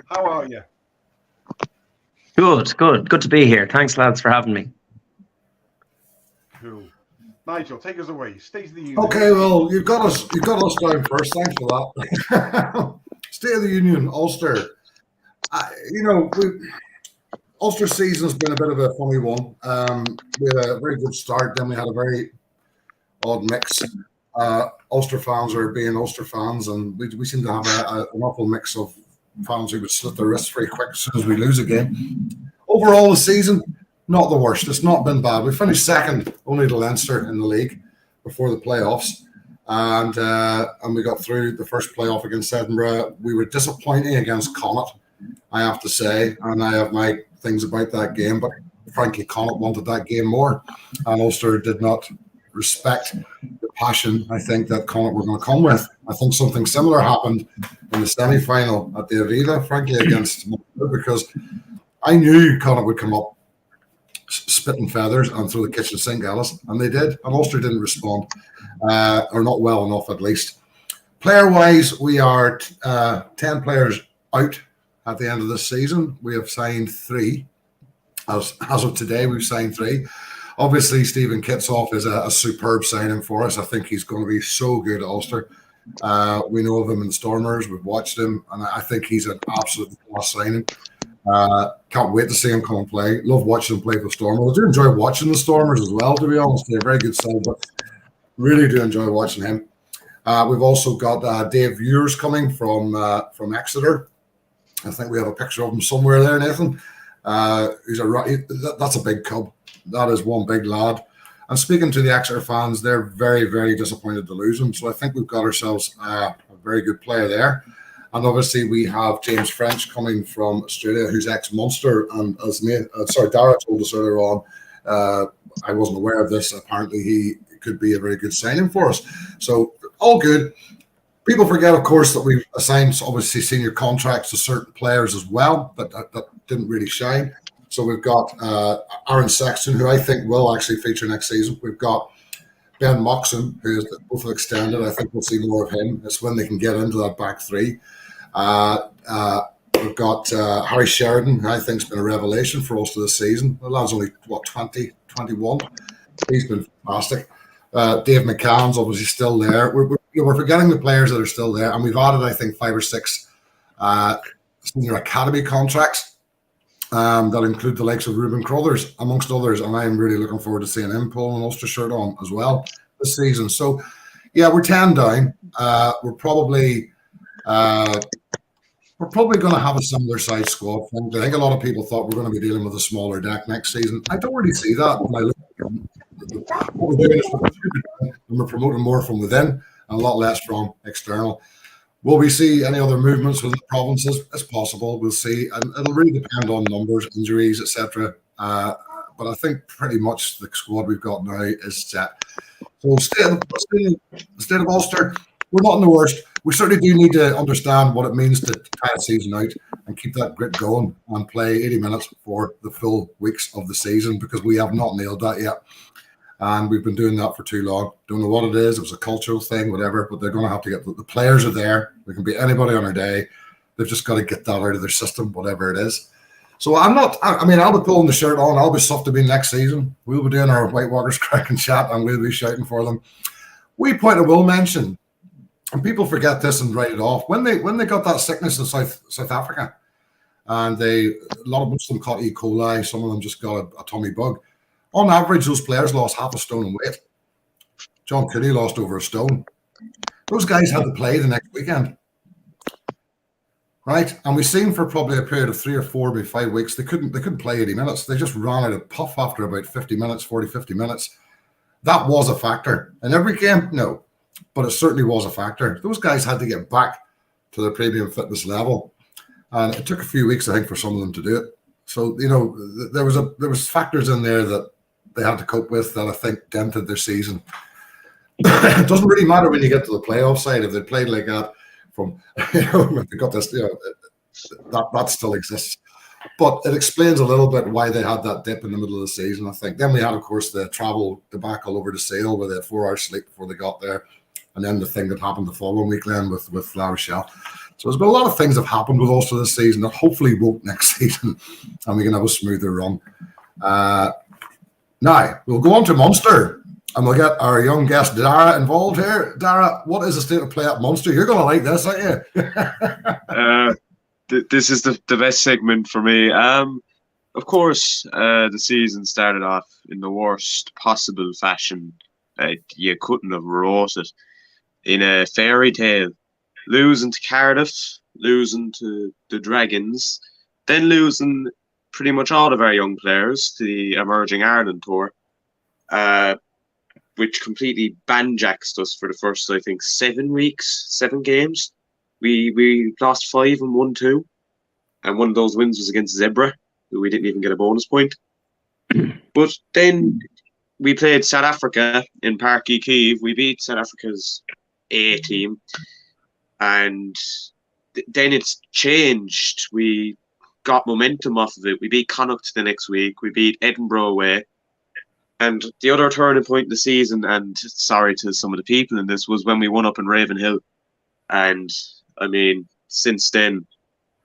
How are you? Good to be here. Thanks, lads, for having me. Cool. Nigel, take us away. State of the Union. Okay, well, you've got us down first. Thanks for that. State of the Union, Ulster. Ulster season's been a bit of a funny one. We had a very good start, then we had a very odd mix. Ulster fans are being Ulster fans, and we seem to have an awful mix of fans who would slit their wrists very quick as soon as we lose a game. Overall, the season, not the worst. It's not been bad. We finished second only to Leinster in the league before the playoffs, and we got through the first playoff against Edinburgh. We were disappointing against Connacht, I have to say, and I have my things about that game. But frankly, Connacht wanted that game more, and Ulster did not respect the passion, I think, that Connacht were going to come with. I think something similar happened in the semi-final at the Arena, frankly, against Munster, because I knew Connacht would come up spitting feathers and throw the kitchen sink at us, and they did, and Ulster didn't respond, or not well enough at least. Player-wise, we are 10 players out at the end of this season. We have signed 3. As of today, we've signed 3. Obviously, Stephen Kitsoff is a superb signing for us. I think he's going to be so good at Ulster. We know of him in the Stormers. We've watched him, and I think he's an absolute class signing. Can't wait to see him come and play. Love watching him play for Stormers. I do enjoy watching the Stormers as well, to be honest. They're a very good side, but really do enjoy watching him. We've also got Dave Ewers coming from Exeter. I think we have a picture of him somewhere there, Nathan. That's a big cub. That is one big lad. And speaking to the Exeter fans, they're very, very disappointed to lose him. So I think we've got ourselves a very good player there. And obviously we have James French coming from Australia, who's ex-Munster. And as Dara told us earlier on, I wasn't aware of this. Apparently he could be a very good signing for us. So all good. People forget, of course, that we've assigned obviously senior contracts to certain players as well, but that didn't really shine. So we've got Aaron Sexton, who I think will actually feature next season. We've got Ben Moxon, who is both extended. I think we'll see more of him. It's when they can get into that back 3. We've got Harry Sheridan, who I think has been a revelation for us this season. The lad's only, 20, 21. He's been fantastic. Dave McCann's obviously still there. We're forgetting the players that are still there, and we've added, I think, 5 or 6 senior academy contracts that include the likes of Ruben Crothers, amongst others, and I'm really looking forward to seeing him pull an Ulster shirt on as well this season. So, yeah, we're 10 down. We're probably going to have a similar size squad. I think a lot of people thought we're going to be dealing with a smaller deck next season. I don't really see that when I look at what we're doing. We're promoting more from within and a lot less from external. Will we see any other movements within the provinces? It's possible. We'll see. And it'll really depend on numbers, injuries, etc. But I think pretty much the squad we've got now is set. So state of Ulster, we're not in the worst. We certainly do need to understand what it means to tie a season out and keep that grit going and play 80 minutes for the full weeks of the season, because we have not nailed that yet. And we've been doing that for too long. Don't know what it is. It was a cultural thing, whatever, but they're going to have to get the players are there. We can be anybody on our day. They've just got to get that out of their system, whatever it is. So I'll be pulling the shirt on. I'll be soft to be next season. We'll be doing our WhiteWalkers crack and chat, and we'll be shouting for them. We point I will mention, and people forget this and write it off. When they got that sickness in South Africa, and a lot of them caught E. coli, some of them just got a tummy bug. On average, those players lost half a stone in weight. John Cooney lost over a stone. Those guys had to play the next weekend, right? And we've seen for probably a period of 3 or 4, maybe 5 weeks, they couldn't play 80 minutes. They just ran out of puff after about 50 minutes, 50 minutes. That was a factor. In every game, no, but it certainly was a factor. Those guys had to get back to their premium fitness level, and it took a few weeks, I think, for some of them to do it. So, there was factors in there that they had to cope with that I think dented their season. It doesn't really matter when you get to the playoff side. If they played like that from, if they got this, that still exists. But it explains a little bit why they had that dip in the middle of the season, I think. Then we had, of course, the travel debacle over to Sale, where they had 4 hours sleep before they got there. And then the thing that happened the following weekend with La Rochelle. So there's been a lot of things that have happened with Ulster this season that hopefully won't next season, and we can have a smoother run. Now, we'll go on to Munster, and we'll get our young guest, Dara, involved here. Dara, what is the state of play at Munster? You're going to like this, aren't you? This is the best segment for me. Of course, the season started off in the worst possible fashion. You couldn't have wrote it. In a fairy tale. Losing to Cardiff, losing to the Dragons, then losing pretty much all of our young players to the Emerging Ireland Tour, which completely banjaxed us for the first, I think, 7 weeks, 7 games. We lost 5 and won 2, and one of those wins was against Zebra, who we didn't even get a bonus point. But then we played South Africa in Park Kyiv. We beat South Africa's A team, and then it's changed. We got momentum off of it. We beat Connacht the next week. We beat Edinburgh away. And the other turning point in the season, and sorry to some of the people in this, was when we won up in Ravenhill. And I mean, since then,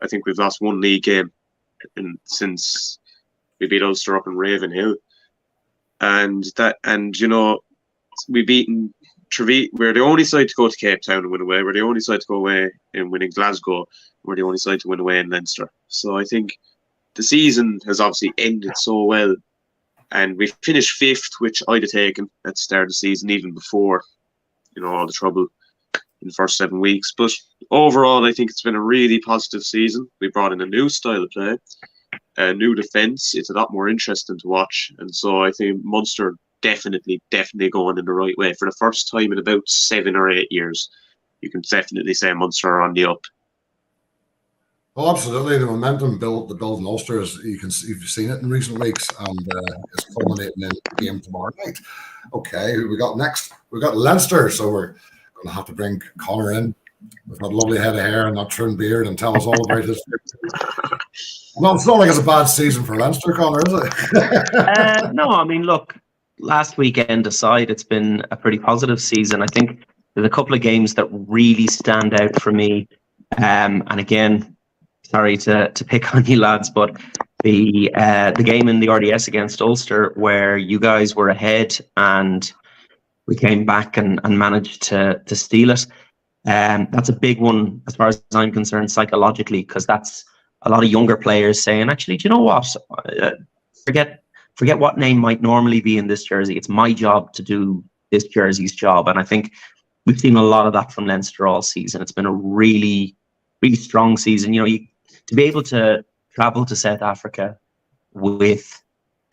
I think we've lost one league game, since we beat Ulster up in Ravenhill. And you know, we beaten Treviso. We're the only side to go to Cape Town and win away. We're the only side to go away in winning Glasgow. We're the only side to win away in Leinster. So I think the season has obviously ended so well. And we finished 5th, which I'd have taken at the start of the season, even before, you know, all the trouble in the first 7 weeks. But overall, I think it's been a really positive season. We brought in a new style of play, a new defence. It's a lot more interesting to watch. And so I think Munster definitely going in the right way. For the first time in about 7 or 8 years, you can definitely say Munster are on the up. Well, absolutely. The momentum built in Ulster, as you've seen it in recent weeks, and it's culminating in the game tomorrow night. Okay, who we got next? We've got Leinster, so we're going to have to bring Conor in with that lovely head of hair and that trimmed beard and tell us all about his. Well, it's not like it's a bad season for Leinster, Conor, is it? No, I mean, look, last weekend aside, it's been a pretty positive season. I think there's a couple of games that really stand out for me. And again, sorry to pick on you lads, but the game in the RDS against Ulster, where you guys were ahead and we came back and managed to steal it. That's a big one as far as I'm concerned psychologically, because that's a lot of younger players saying, actually, do you know what? Forget what name might normally be in this jersey. It's my job to do this jersey's job. And I think we've seen a lot of that from Leinster all season. It's been a really, really strong season. You know, to be able to travel to South Africa with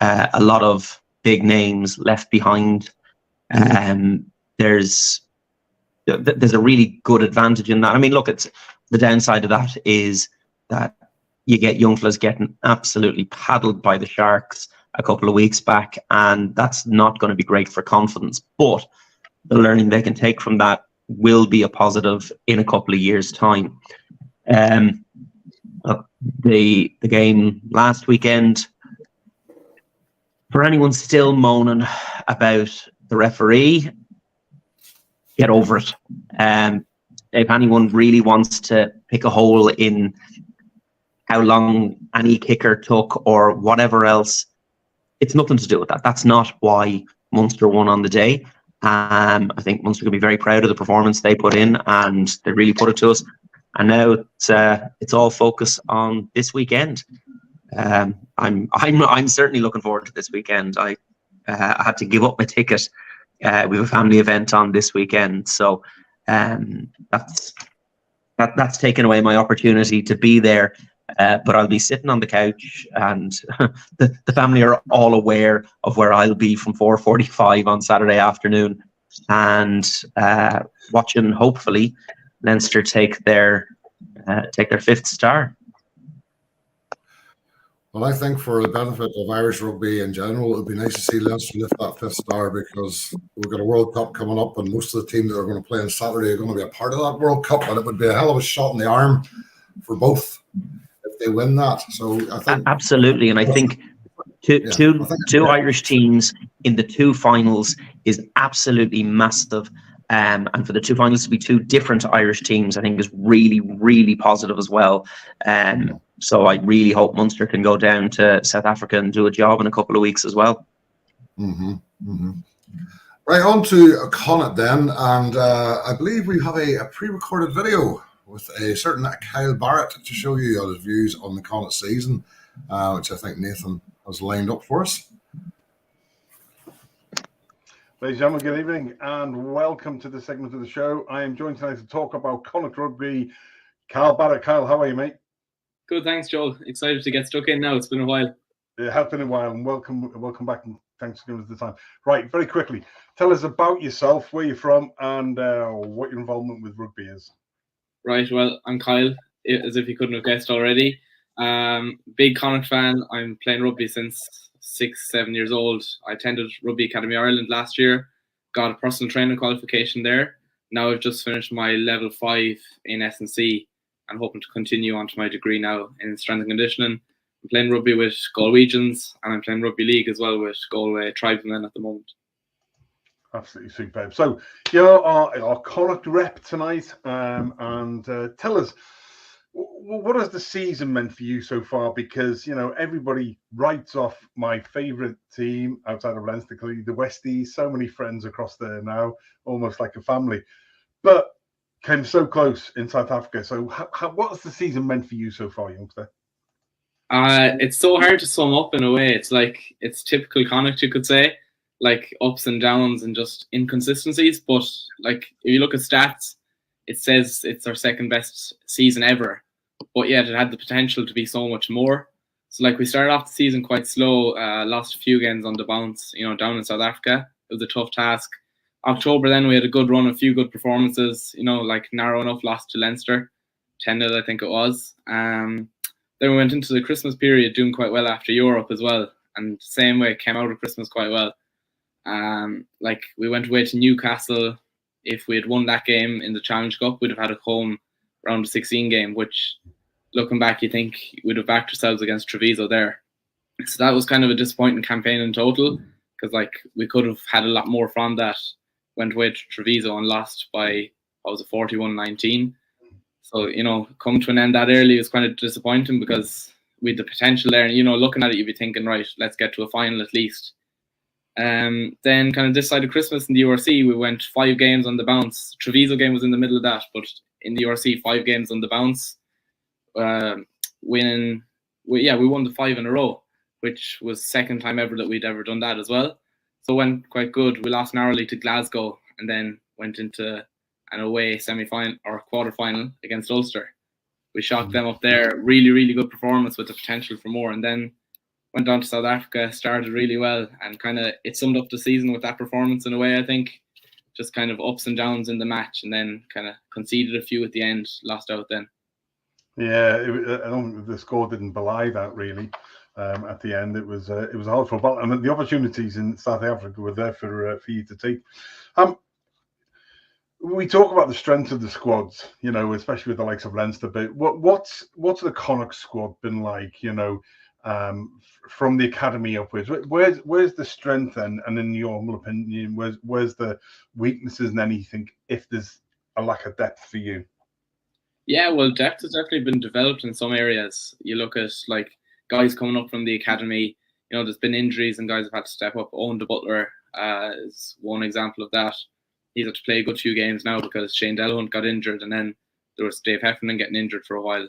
a lot of big names left behind, there's a really good advantage in that. I mean, look, it's the downside of that is that you get young fellas getting absolutely paddled by the Sharks a couple of weeks back, and that's not going to be great for confidence. But the learning they can take from that will be a positive in a couple of years' time. The game last weekend, for anyone still moaning about the referee, get over it. If anyone really wants to pick a hole in how long any kicker took or whatever else, it's nothing to do with that. That's not why Munster won on the day. I think Munster can be very proud of the performance they put in, and they really put it to us. And now it's all focus on this weekend. I'm certainly looking forward to this weekend. I had to give up my ticket. We have a family event on this weekend, so that's taken away my opportunity to be there. But I'll be sitting on the couch, and the family are all aware of where I'll be from 4:45 on Saturday afternoon, and watching hopefully Leinster take their 5th star. Well, I think for the benefit of Irish rugby in general, it would be nice to see Leinster lift that 5th star, because we've got a World Cup coming up, and most of the teams that are going to play on Saturday are going to be a part of that World Cup, and it would be a hell of a shot in the arm for both if they win that. So I think absolutely, and I think two Irish teams in the 2 finals is absolutely massive. And for the 2 finals to be 2 different Irish teams, I think is really, really positive as well. So I really hope Munster can go down to South Africa and do a job in a couple of weeks as well. Right, on to Connacht then. And I believe we have a pre-recorded video with a certain Kyle Barrett to show you his views on the Connacht season, which I think Nathan has lined up for us. Ladies and gentlemen, good evening and welcome to this segment of the show. I am joined tonight to talk about Connacht Rugby. Kyle Barrett. Kyle, how are you, mate? Good, thanks, Joel. Excited to get stuck in now. It's been a while. It has been a while, and welcome back, and thanks for giving us the time. Right, very quickly, tell us about yourself, where you're from, and what your involvement with rugby is. Right, well, I'm Kyle, as if you couldn't have guessed already. Big Connacht fan. I'm playing rugby since 6, 7 years old. I attended Rugby Academy Ireland last year, got a personal training qualification there. Now I've just finished my level 5 in S&C and hoping to continue on to my degree now in strength and conditioning. I'm playing rugby with Galwegians and I'm playing rugby league as well with Galway Tribesmen at the moment. Absolutely superb. So you're our Connacht rep tonight, and tell us, what has the season meant for you so far? Because, you know, everybody writes off my favourite team outside of Leinster, the Westies. So many friends across there now, almost like a family. But came so close in South Africa. So what has the season meant for you so far, youngster? It's so hard to sum up in a way. It's typical Connacht, you could say, like ups and downs and just inconsistencies. But like if you look at stats, it says it's our second best season ever, but yet it had the potential to be so much more. So like we started off the season quite slow, lost a few games on the bounce, you know, down in South Africa. It was a tough task. October then we had a good run, a few good performances, you know, like narrow enough loss to Leinster, 10-0 I think it was. Then we went into the Christmas period doing quite well after Europe as well, and same way came out of Christmas quite well. Like we went away to Newcastle. If we had won that game in the Challenge Cup, we'd have had a home round of 16 game, which looking back, you think we'd have backed ourselves against Treviso there. So that was kind of a disappointing campaign in total, because like we could have had a lot more from that. Went away to Treviso and lost by, what was it, 41-19. So, you know, come to an end that early was kind of disappointing because we had the potential there. And, you know, looking at it, you'd be thinking, right, let's get to a final at least. Then kind of this side of Christmas in the URC, we went 5 games on the bounce. Treviso game was in the middle of that, but in the URC, 5 games on the bounce. We won the 5 in a row, which was second time ever that we'd ever done that as well. So it went quite good. We lost narrowly to Glasgow and then went into an away semi-final or quarter-final against Ulster. We shocked them up there. Really, really good performance with the potential for more. And then went on to South Africa, started really well, and kind of it summed up the season with that performance in a way, I think. Just kind of ups and downs in the match, and then kind of conceded a few at the end, lost out then. Yeah, I don't think the score didn't belie that really. At the end, it was a hard fought battle, and the opportunities in South Africa were there for you to take. We talk about the strength of the squads, you know, especially with the likes of Leinster. But what's the Connacht squad been like, you know, from the academy upwards? Where's the strength and in your humble opinion, where's the weaknesses and anything if there's a lack of depth for you? Yeah, well, depth has definitely been developed in some areas. You look at like guys coming up from the academy, you know, there's been injuries and guys have had to step up. Owen de Butler is one example of that. He's had to play a good few games now because Shane Delahunt got injured, and then there was Dave Heffernan getting injured for a while.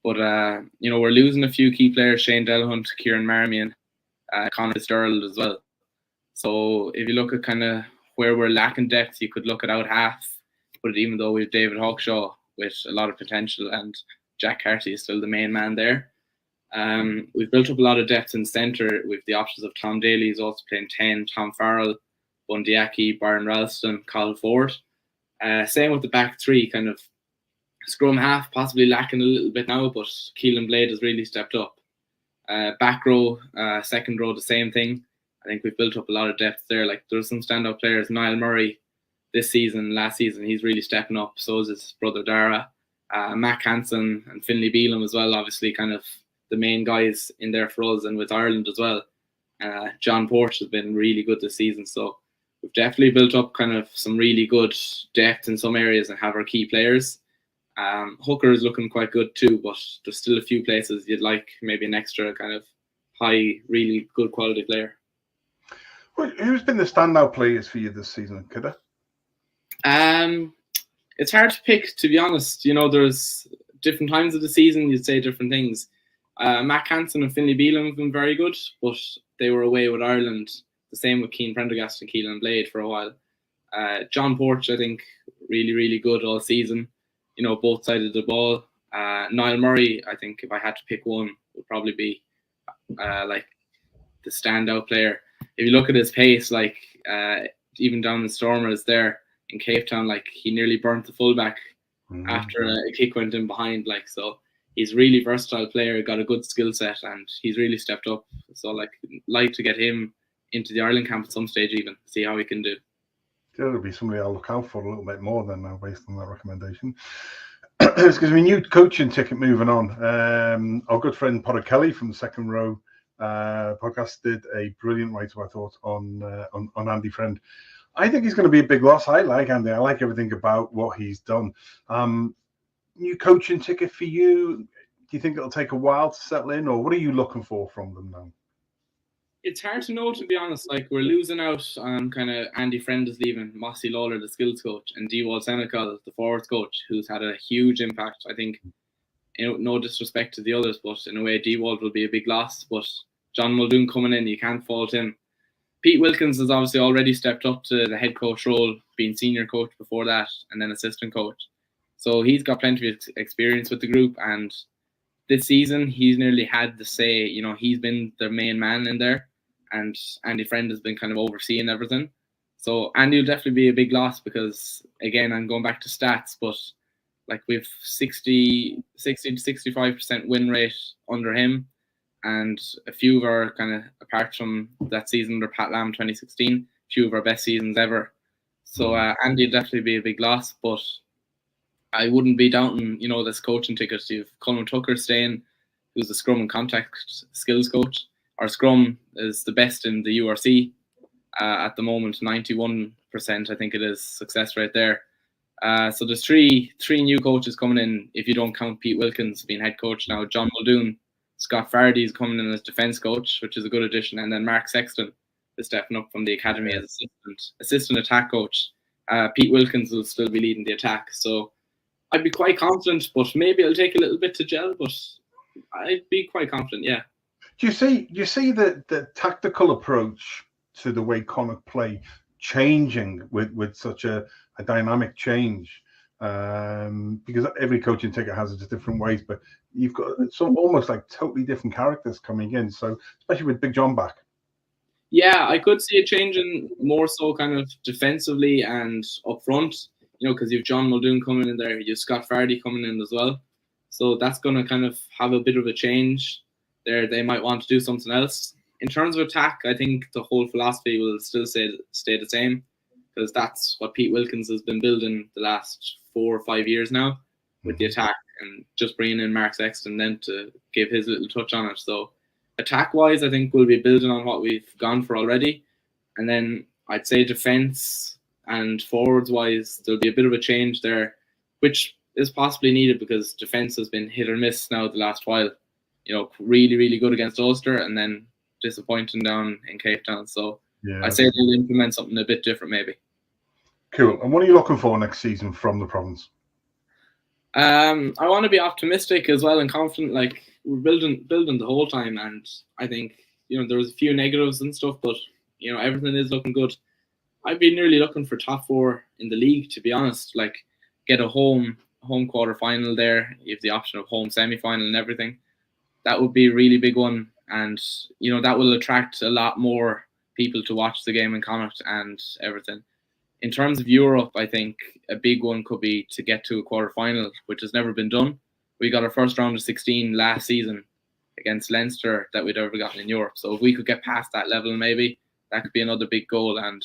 But, you know, we're losing a few key players, Shane Delahunt, Kieran Marmion, Conor Broomfield as well. So if you look at kind of where we're lacking depth, you could look at out half, but even though we have David Hawkshaw with a lot of potential and Jack Carty is still the main man there. We've built up a lot of depth in centre with the options of Tom Daly, who's also playing 10, Tom Farrell, Bundyaki, Byron Ralston, Kyle Ford. Same with the back three, kind of scrum half, possibly lacking a little bit now, but Keelan Blade has really stepped up. Back row, second row, the same thing. I think we've built up a lot of depth there. Like there's some standout players. Niall Murray this season, last season, he's really stepping up. So is his brother Dara. Mac Hansen and Finlay Beelum as well, obviously kind of the main guys in there for us and with Ireland as well. John Porch has been really good this season. So we've definitely built up kind of some really good depth in some areas and have our key players. Hooker is looking quite good too, but there's still a few places you'd like maybe an extra kind of high, really good quality player. Well, who's been the standout players for you this season, Kidder? It's hard to pick, to be honest. You know, there's different times of the season, you'd say different things. Mac Hansen and Finlay Beelum have been very good, but they were away with Ireland. The same with Keane Prendergast and Keelan Blade for a while. John Porch, I think, really, really good all season. You know, both sides of the ball. Niall Murray, I think, if I had to pick one, would probably be like the standout player. If you look at his pace, like even down in Stormers there in Cape Town, like he nearly burnt the fullback after a kick went in behind. Like, so he's a really versatile player, got a good skill set, and he's really stepped up. So like to get him into the Ireland camp at some stage, even see how he can do. There'll be somebody I'll look out for a little bit more than now, based on that recommendation. It's because we new coaching ticket moving on. Our good friend Potter Kelly from the Second Row podcast did a brilliant write-up, I thought, on Andy Friend. I think he's going to be a big loss. I like Andy. I like everything about what he's done. New coaching ticket for you. Do you think it'll take a while to settle in, or what are you looking for from them now? It's hard to know, to be honest. Like, we're losing out on kind of Andy Friend is leaving, Mossy Lawler, the skills coach, and Dewald Senecal, the forwards coach, who's had a huge impact. I think, no disrespect to the others, but in a way, Dewald will be a big loss. But John Muldoon coming in, you can't fault him. Pete Wilkins has obviously already stepped up to the head coach role, being senior coach before that, and then assistant coach. So he's got plenty of experience with the group, and this season he's nearly had the say. He's been the main man in there, and Andy Friend has been kind of overseeing everything. So Andy will definitely be a big loss because, again, I'm going back to stats, but like we've 60 to 65% win rate under him. And a few of our apart from that season under Pat Lam 2016, a few of our best seasons ever. So Andy would definitely be a big loss, but I wouldn't be doubting, this coaching ticket. You've Colin Tucker staying, who's the scrum and contact skills coach. Our scrum is the best in the URC at the moment, 91%, I think it is, success rate there. So there's three new coaches coming in, if you don't count Pete Wilkins being head coach now. John Muldoon, Scott Fardy's coming in as defence coach, which is a good addition, and then Mark Sexton is stepping up from the academy as assistant attack coach. Pete Wilkins will still be leading the attack, so I'd be quite confident, but maybe it'll take a little bit to gel, but I'd be quite confident, yeah. Do you see the tactical approach to the way Connacht play changing with such a dynamic change? Because every coaching ticket has its different ways, but you've got some almost like totally different characters coming in. So especially with Big John back. Yeah, I could see it changing more so kind of defensively and up front, because you've John Muldoon coming in there, you've Scott Fardy coming in as well. So that's going to kind of have a bit of a change there. They might want to do something else. In terms of attack, I think the whole philosophy will still stay the same, because that's what Pete Wilkins has been building the last 4 or 5 years now with the attack, and just bringing in Mark Sexton then to give his little touch on it. So attack-wise, I think we'll be building on what we've gone for already. And then I'd say defence and forwards-wise, there'll be a bit of a change there, which is possibly needed because defence has been hit or miss now the last while. Really, really good against Ulster and then disappointing down in Cape Town. So yeah, I'd say they'll implement something a bit different maybe. Cool. And what are you looking for next season from the province? I want to be optimistic as well and confident. Like, we're building the whole time, and I think there was a few negatives and stuff, but everything is looking good. I'd be nearly looking for top 4 in the league, to be honest. Like, get a home quarter final there. You have the option of home semi-final and everything. That would be a really big one, and that will attract a lot more people to watch the game in Connacht and everything. In terms of Europe, I think a big one could be to get to a quarter-final, which has never been done. We got our first round of 16 last season against Leinster that we'd ever gotten in Europe. So if we could get past that level, maybe that could be another big goal. And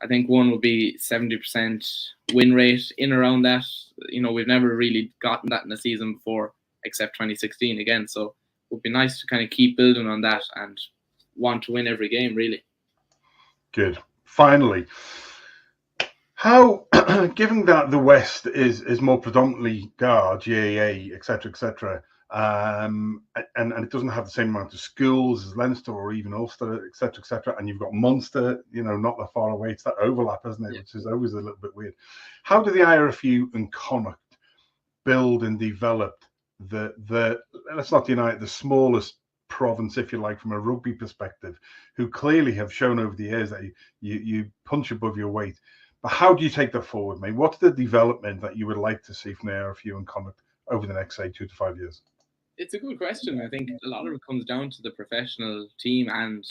I think one would be 70% win rate, in around that. We've never really gotten that in a season before, except 2016 again. So it would be nice to kind of keep building on that and want to win every game, really. Good. Finally, how, given that the West is more predominantly GAR, GAA, etc., and it doesn't have the same amount of schools as Leinster or even Ulster, etc., and you've got Munster, not that far away. It's that overlap, isn't it? Yeah. Which is always a little bit weird. How do the IRFU and Connacht build and develop the let's not deny it, the smallest province, if you like, from a rugby perspective, who clearly have shown over the years that you punch above your weight? But how do you take that forward, mate? What's the development that you would like to see from the IRFU and Connacht over the next, say, 2 to 5 years? It's a good question. I think a lot of it comes down to the professional team and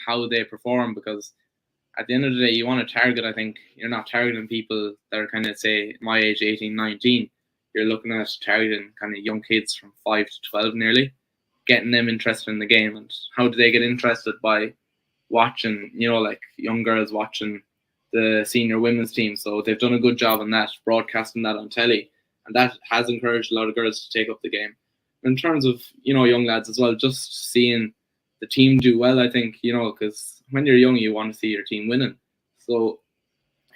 how they perform, because at the end of the day, you want to target. I think you're not targeting people that are kind of, say, my age, 18, 19. you're looking at targeting kind of young kids from 5 to 12 nearly, getting them interested in the game. And how do they get interested? By watching, like young girls watching the senior women's team. So they've done a good job on that, broadcasting that on telly. And that has encouraged a lot of girls to take up the game. In terms of, young lads as well, just seeing the team do well, I think, because when you're young, you want to see your team winning. So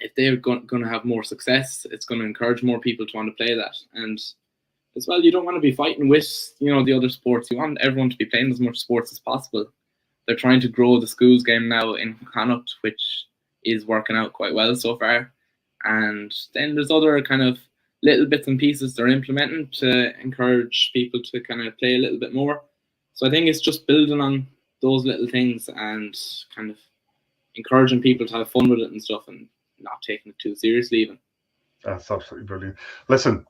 if they're going to have more success, it's going to encourage more people to want to play that. And as well, you don't want to be fighting with, the other sports. You want everyone to be playing as much sports as possible. They're trying to grow the schools game now in Connacht, which is working out quite well so far. And then there's other kind of little bits and pieces they're implementing to encourage people to kind of play a little bit more. So I think it's just building on those little things and kind of encouraging people to have fun with it and stuff, and not taking it too seriously even. That's absolutely brilliant. Listen,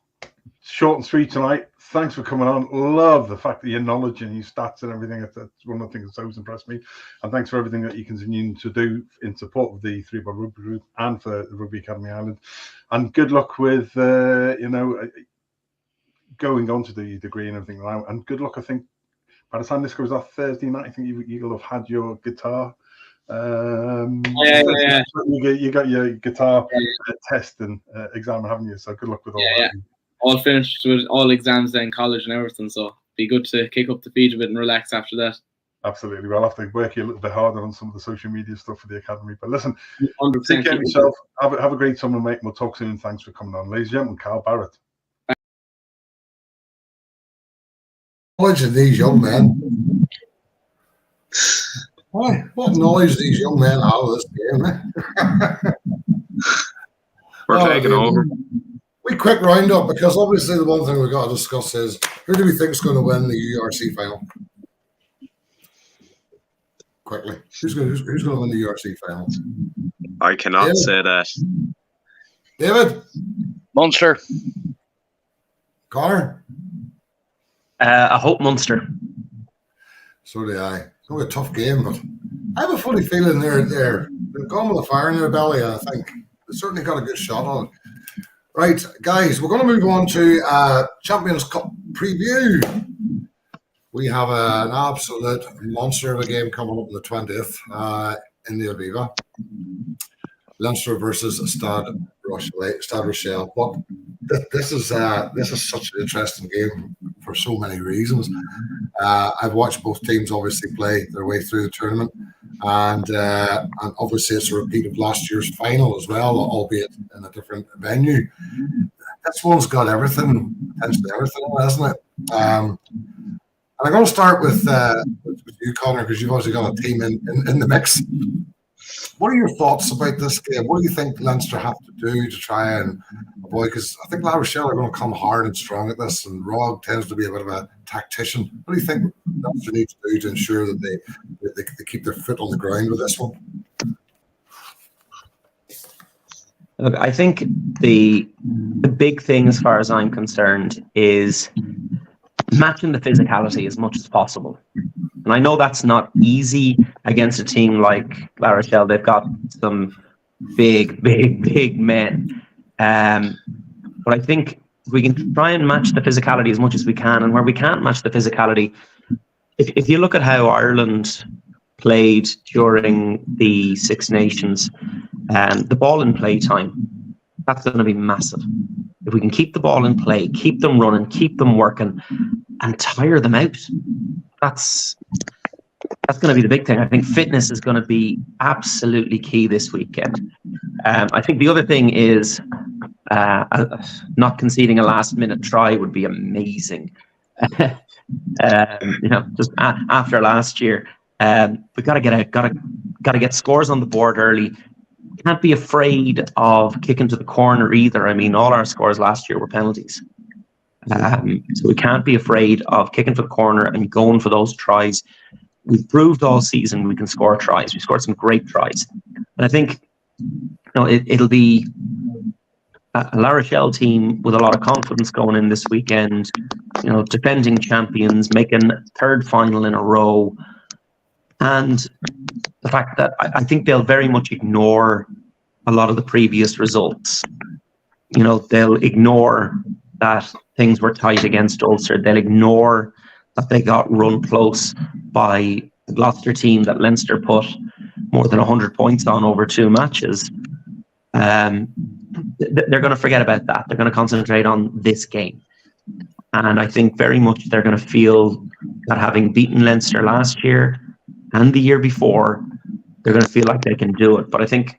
short and sweet tonight. Thanks for coming on. Love the fact that your knowledge and your stats and everything. That's one of the things that's always impressed me. And thanks for everything that you continue to do in support of the ThreeBOD Rugby Group and for the Rugby Academy Ireland. And good luck with, going on to the degree and everything now. And good luck, I think, by the time this goes off Thursday night, I think you'll have had your guitar. Yeah. You got your guitar test and exam, haven't you? So good luck with all that. Yeah. All finished with all exams in college and everything, so be good to kick up the feet a bit and relax after that. Absolutely. We'll have to work you a little bit harder on some of the social media stuff for the academy. But listen, 100%. Take care of yourself. Have a great summer, mate. We'll talk soon. Thanks for coming on. Ladies and gentlemen, Carl Barrett. Knowledge of these young men. What knowledge these young men have of this game? We're taking over. We quick roundup, because obviously the one thing we've got to discuss is who do we think is going to win the URC final? Quickly, who's going to win the URC final? I cannot say that. David? Munster. Connor? I hope Munster. So do I. It's going to be a tough game, but I have a funny feeling they're gone with a fire in their belly, and I think they certainly got a good shot on it. Right, guys, we're going to move on to Champions Cup preview. We have an absolute monster of a game coming up on the 20th in the Aviva. Leinster versus Stade Rochelle. But this is such an interesting game for so many reasons. I've watched both teams obviously play their way through the tournament, and obviously it's a repeat of last year's final as well, albeit in a different venue. This one's got everything, potentially everything, hasn't it? And I'm going to start with you, Conor, because you've obviously got a team in the mix. What are your thoughts about this game? What do you think Leinster have to do to try and avoid? Because I think La Rochelle are going to come hard and strong at this, and Rog tends to be a bit of a tactician. What do you think Leinster need to do to ensure that they keep their foot on the ground with this one? Look, I think the big thing, as far as I'm concerned, is matching the physicality as much as possible. And I know that's not easy against a team like La Rochelle. They've got some big men. But I think we can try and match the physicality as much as we can. And where we can't match the physicality, if you look at how Ireland played during the Six Nations, the ball in play time, that's going to be massive. If we can keep the ball in play, keep them running, keep them working, and tire them out, that's going to be the big thing. I think fitness is going to be absolutely key this weekend. I think the other thing is not conceding a last-minute try would be amazing. Just after last year, we got to get scores on the board early. Can't be afraid of kicking to the corner either. I mean, all our scores last year were penalties. So we can't be afraid of kicking for the corner and going for those tries. We've proved all season we can score tries. We scored some great tries. And I think it'll be a La Rochelle team with a lot of confidence going in this weekend, defending champions, making third final in a row. And the fact that I think they'll very much ignore a lot of the previous results. They'll ignore that things were tight against Ulster. They'll ignore that they got run close by the Gloucester team that Leinster put more than 100 points on over 2 matches. They're going to forget about that. They're going to concentrate on this game. And I think very much they're going to feel that having beaten Leinster last year and the year before, they're going to feel like they can do it. But I think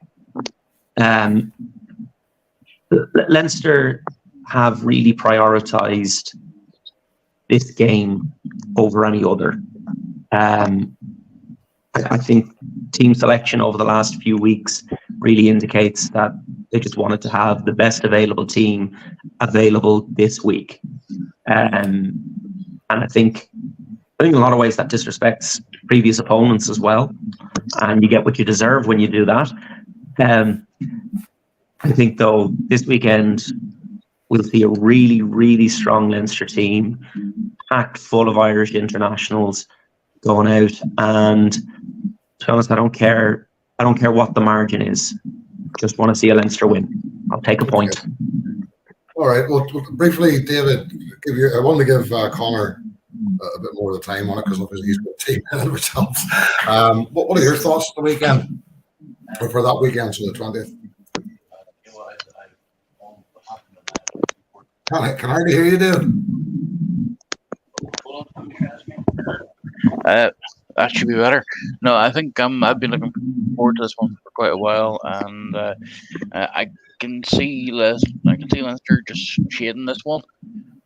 Leinster have really prioritised this game over any other. I think team selection over the last few weeks really indicates that they just wanted to have the best available team available this week. And I think in a lot of ways that disrespects previous opponents as well. And you get what you deserve when you do that. I think, though, this weekend we'll see a really, really strong Leinster team, packed full of Irish internationals going out. And to be honest, I don't care what the margin is. Just want to see a Leinster win. I'll take a point. All right. Well, briefly, David, I want to give Conor a bit more of the time on it because obviously he's got a team in it, which helps. What are your thoughts for the weekend, or for that weekend, so the 20th? Can I hardly hear you, David? That should be better. No, I think I've been looking forward to this one for quite a while, and I can see Leinster just shading this one.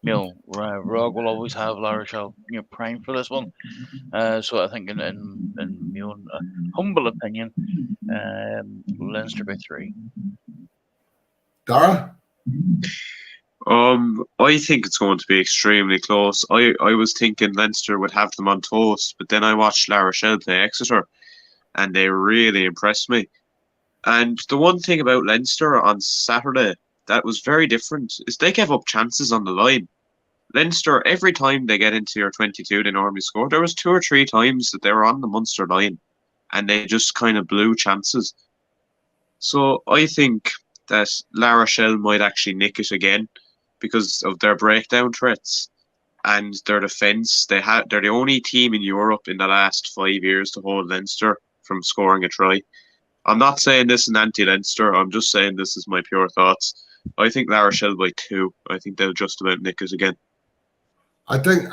You know, Rog will always have La Rochelle, prime for this one. So I think, in my own humble opinion, Leinster by 3. Dara? I think it's going to be extremely close. I was thinking Leinster would have them on toast, but then I watched La Rochelle play Exeter, and they really impressed me. And the one thing about Leinster on Saturday that was very different is they gave up chances on the line. Leinster, every time they get into your 22, they normally score. There was 2 or 3 times that they were on the Munster line, and they just kind of blew chances. So I think that La Rochelle might actually nick it again, because of their breakdown threats and their defence. They're the only team in Europe in the last 5 years to hold Leinster from scoring a try. I'm not saying this in anti-Leinster. I'm just saying this is my pure thoughts. I think La Rochelle by 2. I think they'll just about nick it again. I think,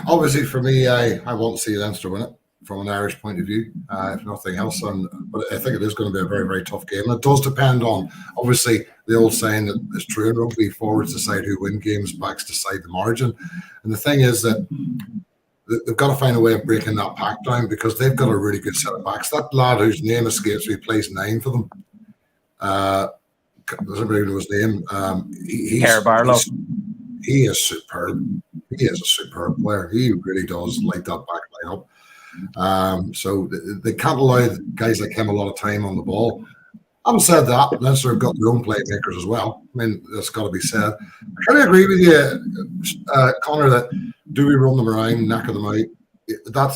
obviously, for me, I want to see Leinster win it from an Irish point of view, if nothing else. But I think it is going to be a very, very tough game. And it does depend on, obviously, the old saying that is true in rugby: forwards decide who win games, backs decide the margin. And the thing is that they've got to find a way of breaking that pack down, because they've got a really good set of backs. That lad whose name escapes me plays 9 for them. Does anybody know his name? Kerr Barlow. He is superb. He is a superb player. He really does light that back line up. So they can't allow guys like him a lot of time on the ball. Having said that, Leinster have got their own playmakers as well. I mean, that's got to be said. I kind of agree with you, Conor, that do we run them around, knacker them out?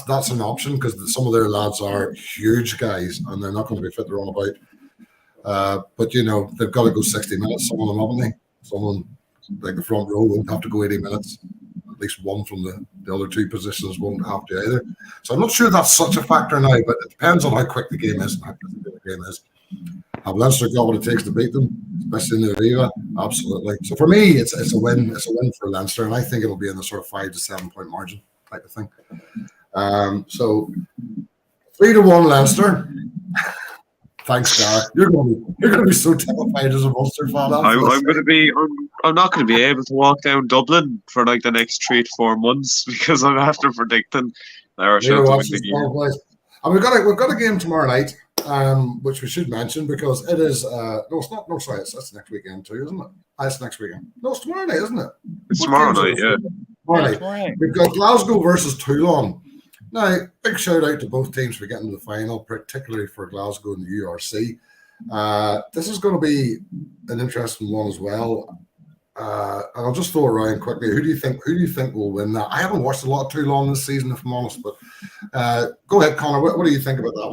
That's an option, because some of their lads are huge guys and they're not going to be fit to run about. But, they've got to go 60 minutes, some of them, haven't they? Someone like the front row won't have to go 80 minutes. At least one from the other 2 positions won't have to either. So I'm not sure that's such a factor now, but it depends on how quick the game is and how quick the game is. Have Leinster got what it takes to beat them, especially in the Aviva? Absolutely. So for me, it's a win. It's a win for Leinster, and I think it'll be in the sort of 5 to 7 point margin type of thing. So 3-1 Leinster. Thanks, Dara. You're going to be so terrified as a Munster fan. I'm not going to be able to walk down Dublin for like the next 3 to 4 months, because I'm after predicting Irish Rugby to win the game. And we've got a game tomorrow night, which we should mention, because it is it's next weekend too, isn't it? It's next weekend. No, it's tomorrow night, isn't it? It's tomorrow night, yeah. Tomorrow night. We've got Glasgow versus Toulon. Now, big shout out to both teams for getting to the final, particularly for Glasgow and the URC. This is going to be an interesting one as well. And I'll just throw it around quickly. Who do you think will win that? I haven't watched a lot of Toulon this season, if I'm honest, but go ahead, Conor. What do you think about that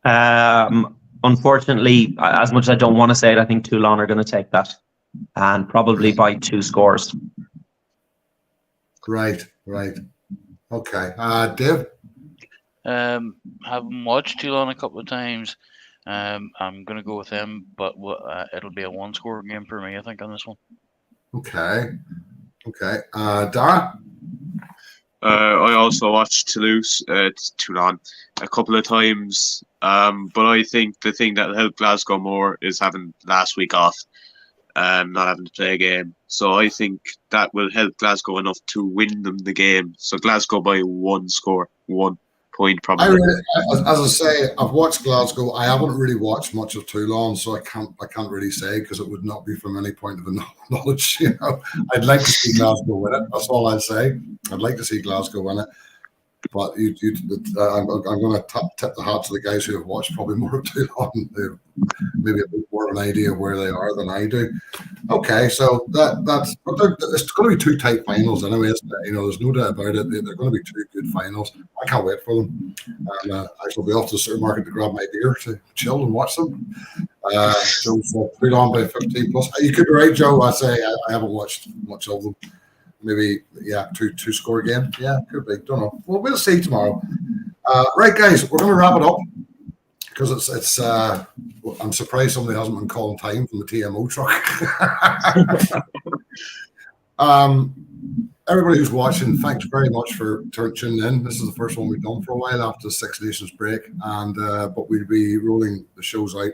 one? Unfortunately, as much as I don't want to say it, I think Toulon are going to take that. and probably by 2 scores. Right. Okay. Dave? Haven't watched Toulon a couple of times. I'm going to go with them, but it'll be a 1-score game for me, I think, on this one. Okay. Dara? I also watched Toulon a couple of times, but I think the thing that'll help Glasgow more is having last week off, not having to play a game. So I think that will help Glasgow enough to win them the game. So Glasgow by 1 score, 1 point probably. As I say, I've watched Glasgow. I haven't really watched much of Toulon, so I can't really say, because it would not be from any point of knowledge. You know, I'd like to see Glasgow win it. That's all I'd say. I'd like to see Glasgow win it. But I'm going to tip the hat to the guys who have watched probably more of Toulon. They have maybe a bit more of an idea of where they are than I do. Okay, so it's going to be 2 tight finals anyway, isn't it? You know, there's no doubt about it. They're going to be 2 good finals. I can't wait for them. And I shall be off to the supermarket to grab my beer to chill and watch them. Joe said Toulon by 15 plus. You could be right, Joe. I say I haven't watched much of them. Maybe, yeah, 2-score game. Yeah, could be. Don't know. Well, we'll see tomorrow. Right, guys, we're going to wrap it up, because it's. I'm surprised somebody hasn't been calling time from the TMO truck. Everybody who's watching, thanks very much for tuning in. This is the first one we've done for a while after the 6 Nations break, and but we'll be rolling the shows out,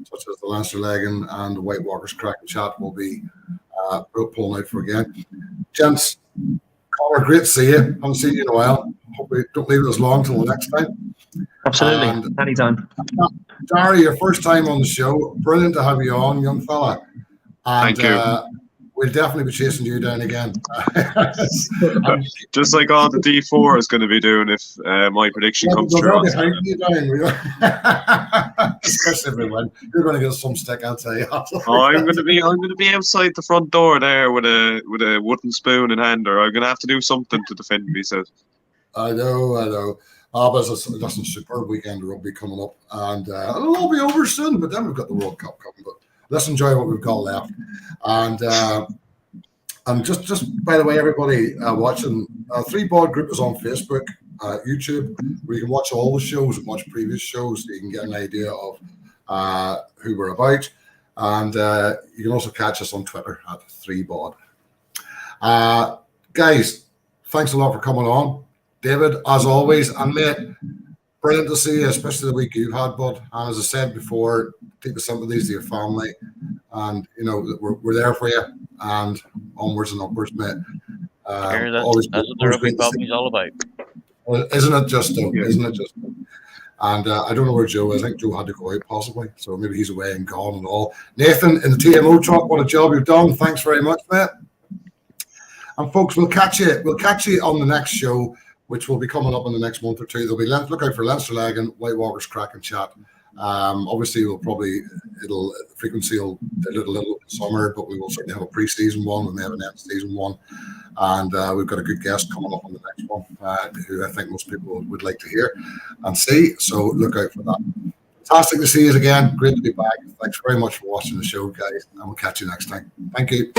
such as the Leinster Laighin and the WhiteWalkers Craic Chat will be pulling out for again. Gents, Conor, great to see you. Haven't seen you in a while. Hope we don't leave it as long till the next time. Absolutely, and anytime. Dara, your first time on the show. Brilliant to have you on, young fella. And, Thank you. We'll definitely be chasing you down again. Just like all the D4 is going to be doing if my prediction comes true. Especially everyone. You're going to get some stick, I'll tell you. I'm going to be outside the front door there with a wooden spoon in hand, or I'm going to have to do something to defend myself. I know. But that's a superb weekend of rugby coming up, and it'll all be over soon. But then we've got the World Cup coming. But let's enjoy what we've got left. And just by the way, everybody watching, ThreeBOD group is on Facebook, YouTube, where you can watch all the shows and watch previous shows, so you can get an idea of who we're about. And you can also catch us on Twitter at ThreeBOD. Guys, thanks a lot for coming on. David, as always, and mate, brilliant to see you, especially the week you've had, bud. And as I said before, take the sympathies to your family, and you know we're there for you, and onwards and upwards, mate. That's what the rugby company's all about. Well, isn't it just? Isn't it just? And I don't know where Joe is. I think Joe had to go out possibly, so maybe he's away and gone and all. Nathan in the TMO truck, what a job you've done. Thanks very much, mate. And folks, we'll catch you on the next show, which will be coming up in the next month or two. There'll be look out for Leinster Laighin, WhiteWalkers Craic Chat. Obviously, frequency will dilute a little in summer, but we will certainly have a pre-season one, and we have an end season one, and we've got a good guest coming up on the next one, who I think most people would like to hear and see. So look out for that. Fantastic to see you again. Great to be back. Thanks very much for watching the show, guys, and we'll catch you next time. Thank you.